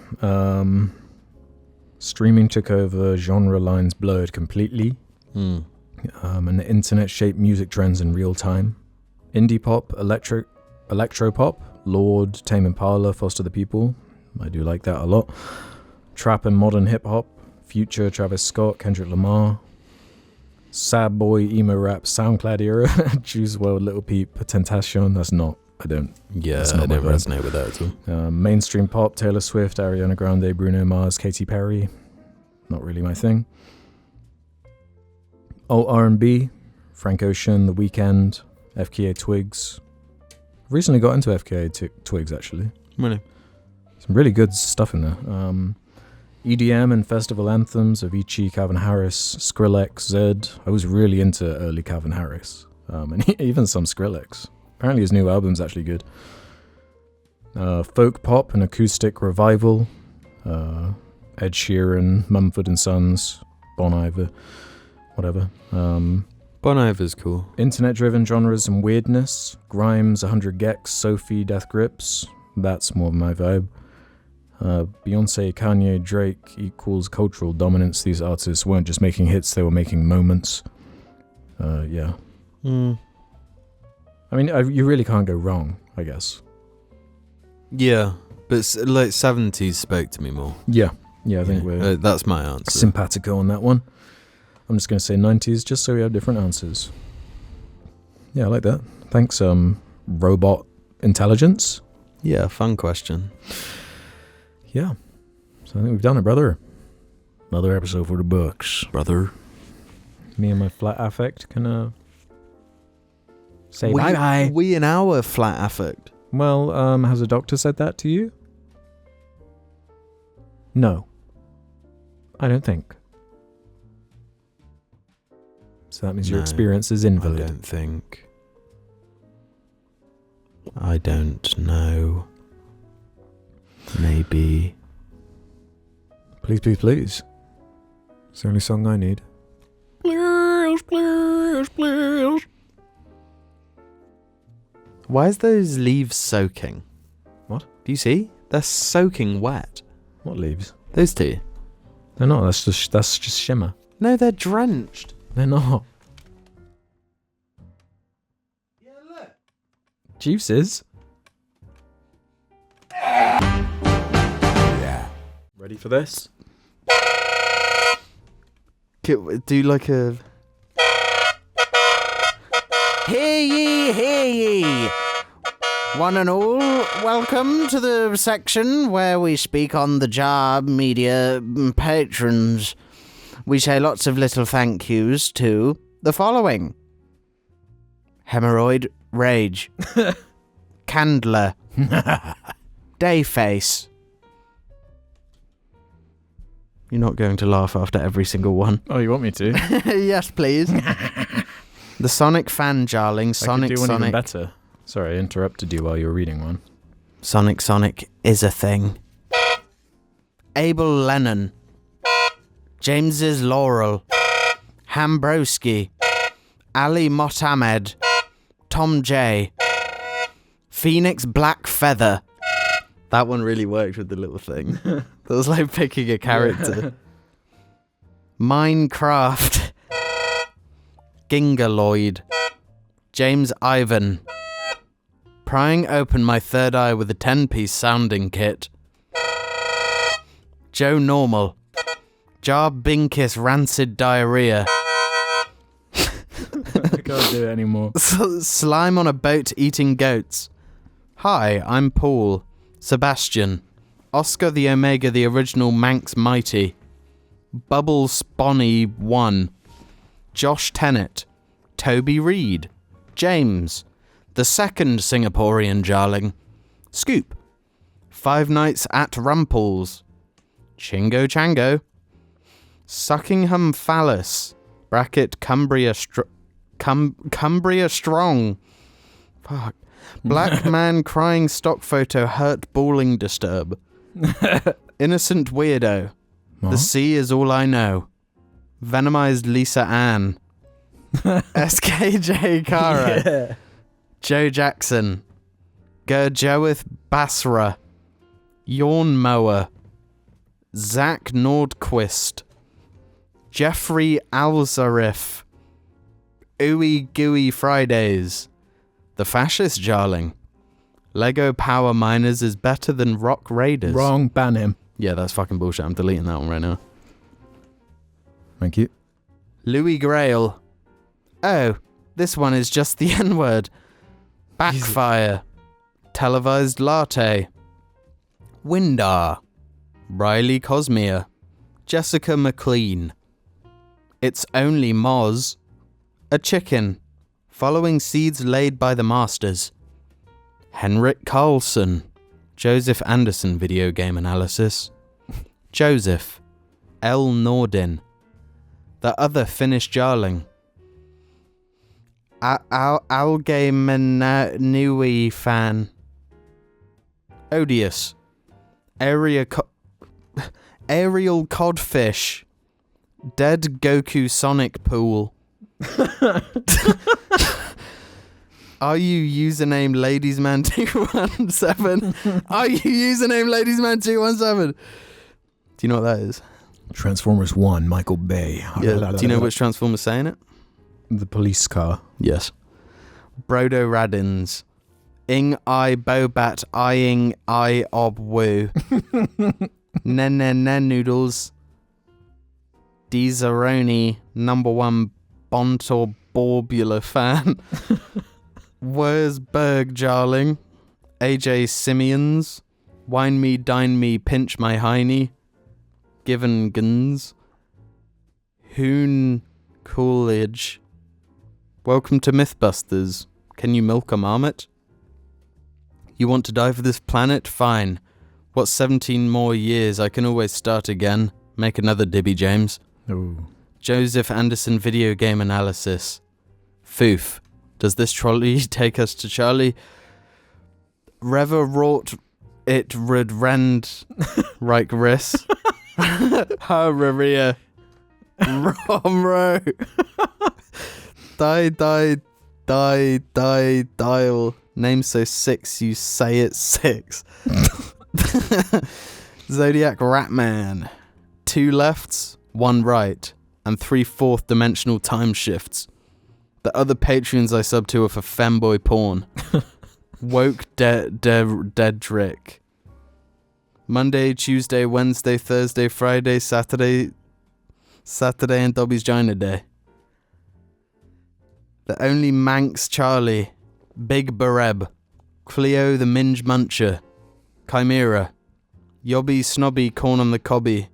Streaming took over, genre lines blurred completely. And the internet shaped music trends in real time. Indie pop, electro pop, Lord, Tame Impala, Foster the People. I do like that a lot. Trap and modern hip hop, Future, Travis Scott, Kendrick Lamar. Sad boy, emo rap, SoundCloud era, Juice WRLD, Little Peep, Tentacion. That's not, I don't. Yeah, that's I not don't my vibe. resonate with that at all. Mainstream pop, Taylor Swift, Ariana Grande, Bruno Mars, Katy Perry. Not really my thing. Alt R&B, Frank Ocean, The Weeknd, FKA Twigs. I've recently got into FKA Twigs, actually. Really? Some really good stuff in there. EDM and festival anthems, Avicii, Calvin Harris, Skrillex, Zed. I was really into early Calvin Harris. And even some Skrillex. Apparently his new album's actually good. Folk pop and acoustic revival. Ed Sheeran, Mumford & Sons, Bon Iver, whatever. Bon Iver's cool. Internet-driven genres and weirdness. Grimes, 100 Gex, Sophie, Death Grips. That's more my vibe. Beyonce, Kanye, Drake equals cultural dominance. These artists weren't just making hits, they were making moments. Yeah. I mean, you really can't go wrong, I guess. Yeah, but like 70s spoke to me more. Yeah, I think we're... that's my answer. Simpatico on that one. I'm just going to say 90s, just so we have different answers. Yeah, I like that. Thanks, Robot Intelligence. Yeah, fun question. Yeah. So I think we've done it, brother. Another episode for the books, brother. Me and my flat affect can say bye-bye. We in our flat affect. Well, has a doctor said that to you? No. I don't think. So that means your experience is invalid. I don't think. I don't know. Maybe. Please, please, please. It's the only song I need. Please, please, please. Why is those leaves soaking? What? Do you see? They're soaking wet. What leaves? Those two. They're not. That's just shimmer. No, they're drenched. They're not. Yeah, look. Juices. Yeah. Ready for this? Do like a... Hear ye! One and all, welcome to the section where we speak on the Jar Media patrons. We say lots of little thank yous to the following. Hemorrhoid Rage. Candler. Dayface. You're not going to laugh after every single one. Oh, you want me to? Yes, please. The Sonic Fan Jarling. I could do one even better. Sorry, I interrupted you while you were reading one. Sonic is a thing. Abel Lennon. James's Laurel. Hambroski. Ali Mohamed. Tom J. Phoenix Black Feather. That one really worked with the little thing. That was like picking a character. Minecraft. Gingaloid. James Ivan. Prying open my third eye with a 10-piece sounding kit. Joe Normal. Jar Binkiss Rancid Diarrhea. I can't do it anymore. Slime on a boat eating goats. Hi, I'm Paul. Sebastian. Oscar the Omega, the original Manx Mighty. Bubble Sponny 1. Josh Tennant. Toby Reed. James. The second Singaporean Jarling. Scoop. Five Nights at Rumple's. Chingo Chango. Suckingham Phallus. Bracket Cumbria Strong. Fuck. Black man crying stock photo hurt balling disturb. Innocent weirdo. What? The sea is all I know. Venomized Lisa Ann. SKJ Kara. Yeah. Joe Jackson. Gurjoeth Basra. Yawn Mower. Zach Nordquist. Jeffrey Alzarif. Ooey Gooey Fridays. The Fascist Jarling. Lego Power Miners is better than Rock Raiders. Wrong. Ban him. Yeah, that's fucking bullshit. I'm deleting that one right now. Thank you. Louis Grail. Oh, this one is just the N-word. Backfire. Televised Latte. Windar. Riley Cosmere. Jessica McLean. It's only Moz. A chicken. Following seeds laid by the masters. Henrik Carlson. Joseph Anderson video game analysis. Joseph. L. Nordin. The other Finnish Jarling. Algemenui fan. Odious. Aerial Codfish. Dead Goku Sonic Pool. Are you username Ladiesman217? Are you username Ladiesman217? Do you know what that is? Transformers 1, Michael Bay. Yeah. Do you know which Transformer's saying it? The police car. Yes. Brodo Radins. Ing I Bobat Eyeing I Ob Woo. Nen Noodles. Dizaroni #1 Bontor Borbula fan. Wurzburg Jarling. AJ Simeons. Wine Me, Dine Me, Pinch My Hiney. Given Guns. Hoon Coolidge. Welcome to Mythbusters. Can you milk a marmot? You want to die for this planet? Fine. What's 17 more years? I can always start again. Make another Dibby James. Ooh. Joseph Anderson video game analysis. Foof. Does this trolley take us to Charlie? Rever wrought it rid rend Reich Riss. Hararia. Romro. Dial. Name so 6, you say it's 6. Zodiac Ratman. 2 lefts, 1 right, and 3 fourth dimensional time shifts. The other Patreons I sub to are for femboy porn. Woke Dedrick. Monday, Tuesday, Wednesday, Thursday, Friday, Saturday, and Dobby's Gina Day. The Only Manx Charlie. Big Bareb. Cleo the Minge Muncher. Chimera. Yobby Snobby Corn on the Cobby.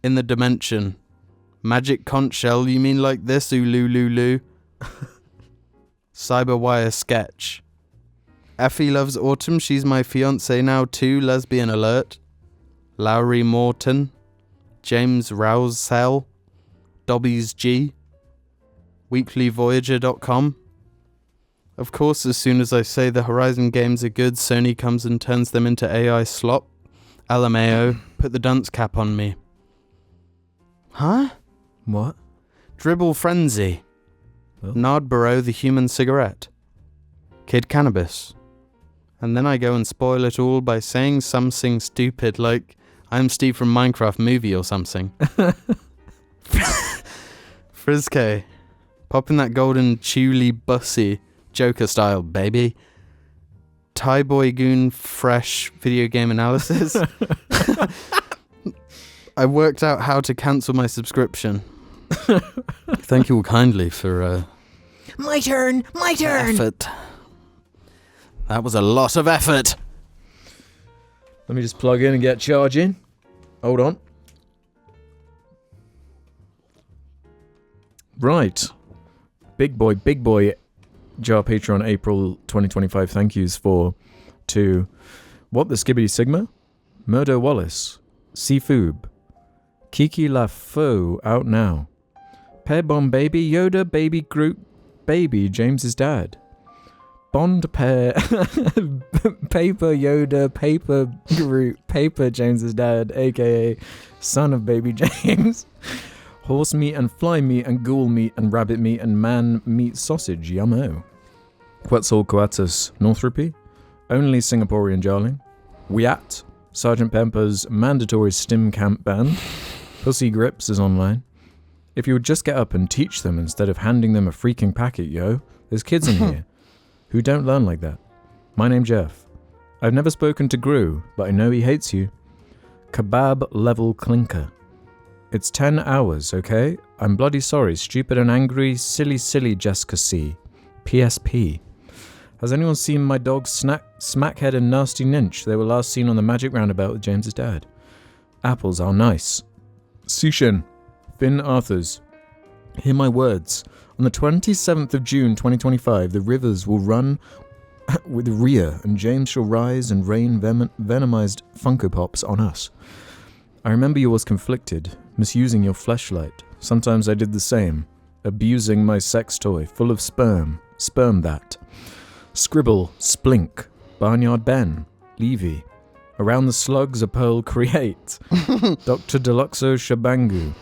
In the Dimension. Magic Conch Shell, you mean like this, Ulululu? Cyberwire Sketch. Effie loves autumn, she's my fiancé now too, lesbian alert. Lowry Morton. James Rousell. Dobby's G. Weeklyvoyager.com. Of course, as soon as I say the Horizon games are good, Sony comes and turns them into AI slop. LMAO, put the dunce cap on me. Huh? What? Dribble Frenzy. Well. Nardborough the Human Cigarette. Kid Cannabis. And then I go and spoil it all by saying something stupid like, I'm Steve from Minecraft movie or something. Frizke. Popping that golden Chuli bussy. Joker style, baby. Thai Boy Goon Fresh video game analysis. I worked out how to cancel my subscription. Thank you all kindly for My turn! My turn! effort. That was a lot of effort. Let me just plug in and get charging. Hold on. Right. Big boy. Jar Patreon April 2025 thank yous to What the Skibbity Sigma, Murdo Wallace, Seafoob, Kiki La Faux out now, Pear Bomb Baby, Yoda, Baby Groot, Baby James's dad, Bond Pair, Paper Yoda, Paper Groot, Paper James's dad, aka son of baby James, horse meat and fly meat and ghoul meat and rabbit meat and man meat sausage, yummo. Quetzalcoatlus Northropy, only Singaporean Jarling, Wiat, Sergeant Pepper's mandatory stim camp band, Pussy Grips is online. If you would just get up and teach them instead of handing them a freaking packet, yo, there's kids in here who don't learn like that. My name's Jeff. I've never spoken to Gru, but I know he hates you. Kebab level clinker. It's 10 hours, okay? I'm bloody sorry, stupid and angry, silly Jessica C. PSP. Has anyone seen my dog Smackhead and Nasty Ninch? They were last seen on the Magic Roundabout with James's dad. Apples are nice. Sushin. Finn Arthurs. Hear my words. On the 27th of June 2025, the rivers will run with Rhea, and James shall rise and rain venomized Funko Pops on us. I remember you was conflicted, misusing your fleshlight. Sometimes I did the same, abusing my sex toy, full of sperm that. Scribble, Splink, Barnyard Ben, Levy. Around the slugs a pearl create. Dr. Deluxo Shabangu.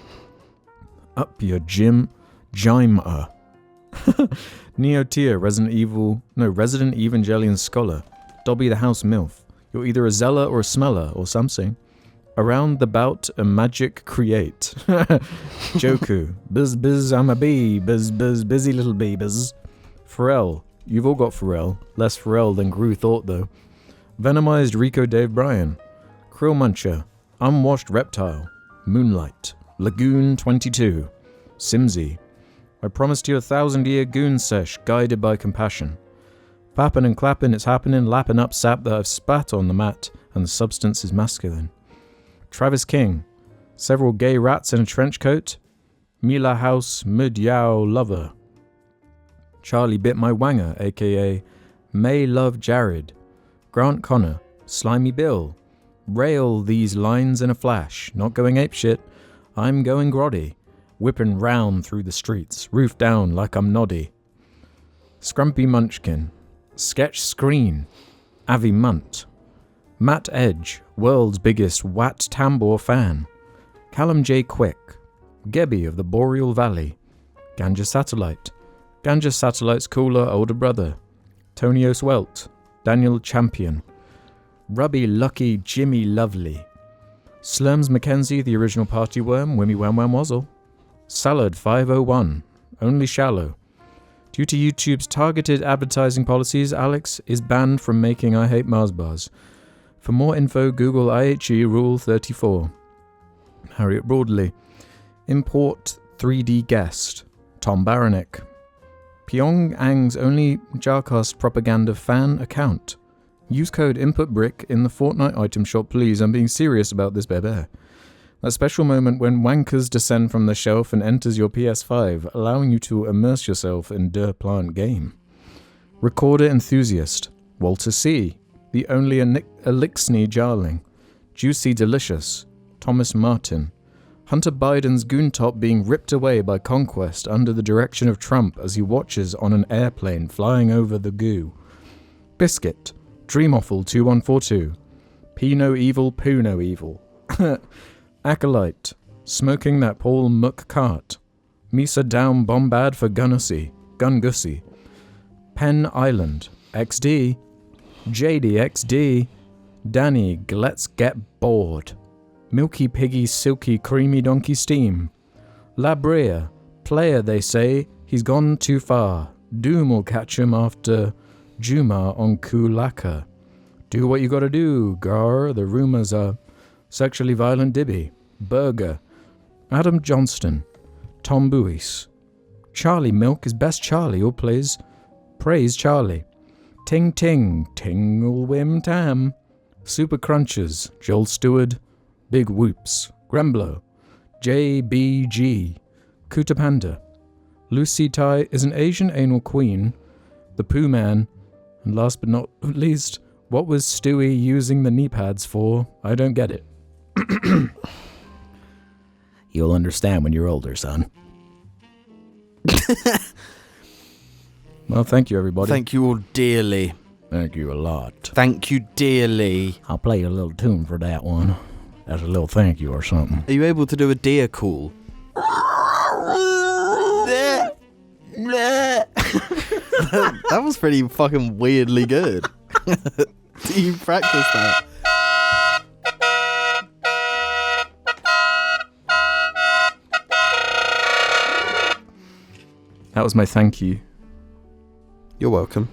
Up your Jime. Neo Tier, Resident Evangelion Scholar. Dobby the House Milf. You're either a zealot or a smeller or something. Around the bout a magic create. Joku. Biz, I'm a bee. Biz, busy little babies. Pharrell. You've all got Pharrell. Less Pharrell than Gru thought, though. Venomized Rico Dave Bryan. Krill Muncher. Unwashed Reptile. Moonlight. Lagoon 22. Simsy. I promised you 1,000-year goon sesh guided by compassion. Pappin' and clappin', it's happening, lapping up sap that I've spat on the mat, and the substance is masculine. Travis King. Several gay rats in a trench coat. Mila House Mid-Yow Lover. Charlie Bit My Wanger, aka May Love Jared. Grant Connor. Slimy Bill. Rail these lines in a flash. Not going apeshit. I'm going grotty. Whipping round through the streets. Roof down like I'm noddy. Scrumpy Munchkin. Sketch Screen. Avi Munt. Matt Edge. World's biggest Wat Tambor fan. Callum J. Quick. Gebby of the Boreal Valley. Ganja Satellite. Ganja Satellite's cooler older brother. Tonio Swelt. Daniel Champion. Rubby Lucky Jimmy Lovely. Slurms Mackenzie, the original party worm, Wimmy Wham Wham Wazzle. Salad 501. Only Shallow. Due to YouTube's targeted advertising policies, Alex is banned from making I Hate Mars bars. For more info, Google IHE Rule 34. Harriet Broadley. Import 3D Guest. Tom Baranek. Pyongang's only Jarcast propaganda fan account. Use code InputBrick in the Fortnite item shop, please. I'm being serious about this, baby. That special moment when wankers descend from the shelf and enters your PS5, allowing you to immerse yourself in Der Plant game. Recorder enthusiast. Walter C. The only Elixni Jarling. Juicy Delicious. Thomas Martin. Hunter Biden's goon top being ripped away by Conquest under the direction of Trump as he watches on an airplane flying over the goo. Biscuit. Dreamoffle 2142. P no evil, poo no evil. Acolyte. Smoking that Paul Muck cart. Misa down bombad for Gungussy. Penn Island. XD. JDXD. Danny, let's get bored. Milky Piggy Silky Creamy Donkey Steam. Labria. Player, they say. He's gone too far. Doom will catch him after Juma on Kulaka. Do what you gotta do, gar. The rumors are sexually violent Dibby. Burger. Adam Johnston. Tom Buis. Charlie Milk is best Charlie, or praise Charlie. Ting Ting. Tingle Wim Tam. Super Crunchers. Joel Stewart. Big Whoops. Gremblo. JBG. Kuta Panda. Lucy Tai is an Asian anal queen. The Pooh Man. And last but not least, what was Stewie using the knee pads for? I don't get it. You'll understand when you're older, son. Well, thank you, everybody. Thank you all dearly. Thank you a lot. Thank you dearly. I'll play a little tune for that one. As a little thank you or something. Are you able to do a deer call? That was pretty fucking weirdly good. Do you practice that? That was my thank you. You're welcome.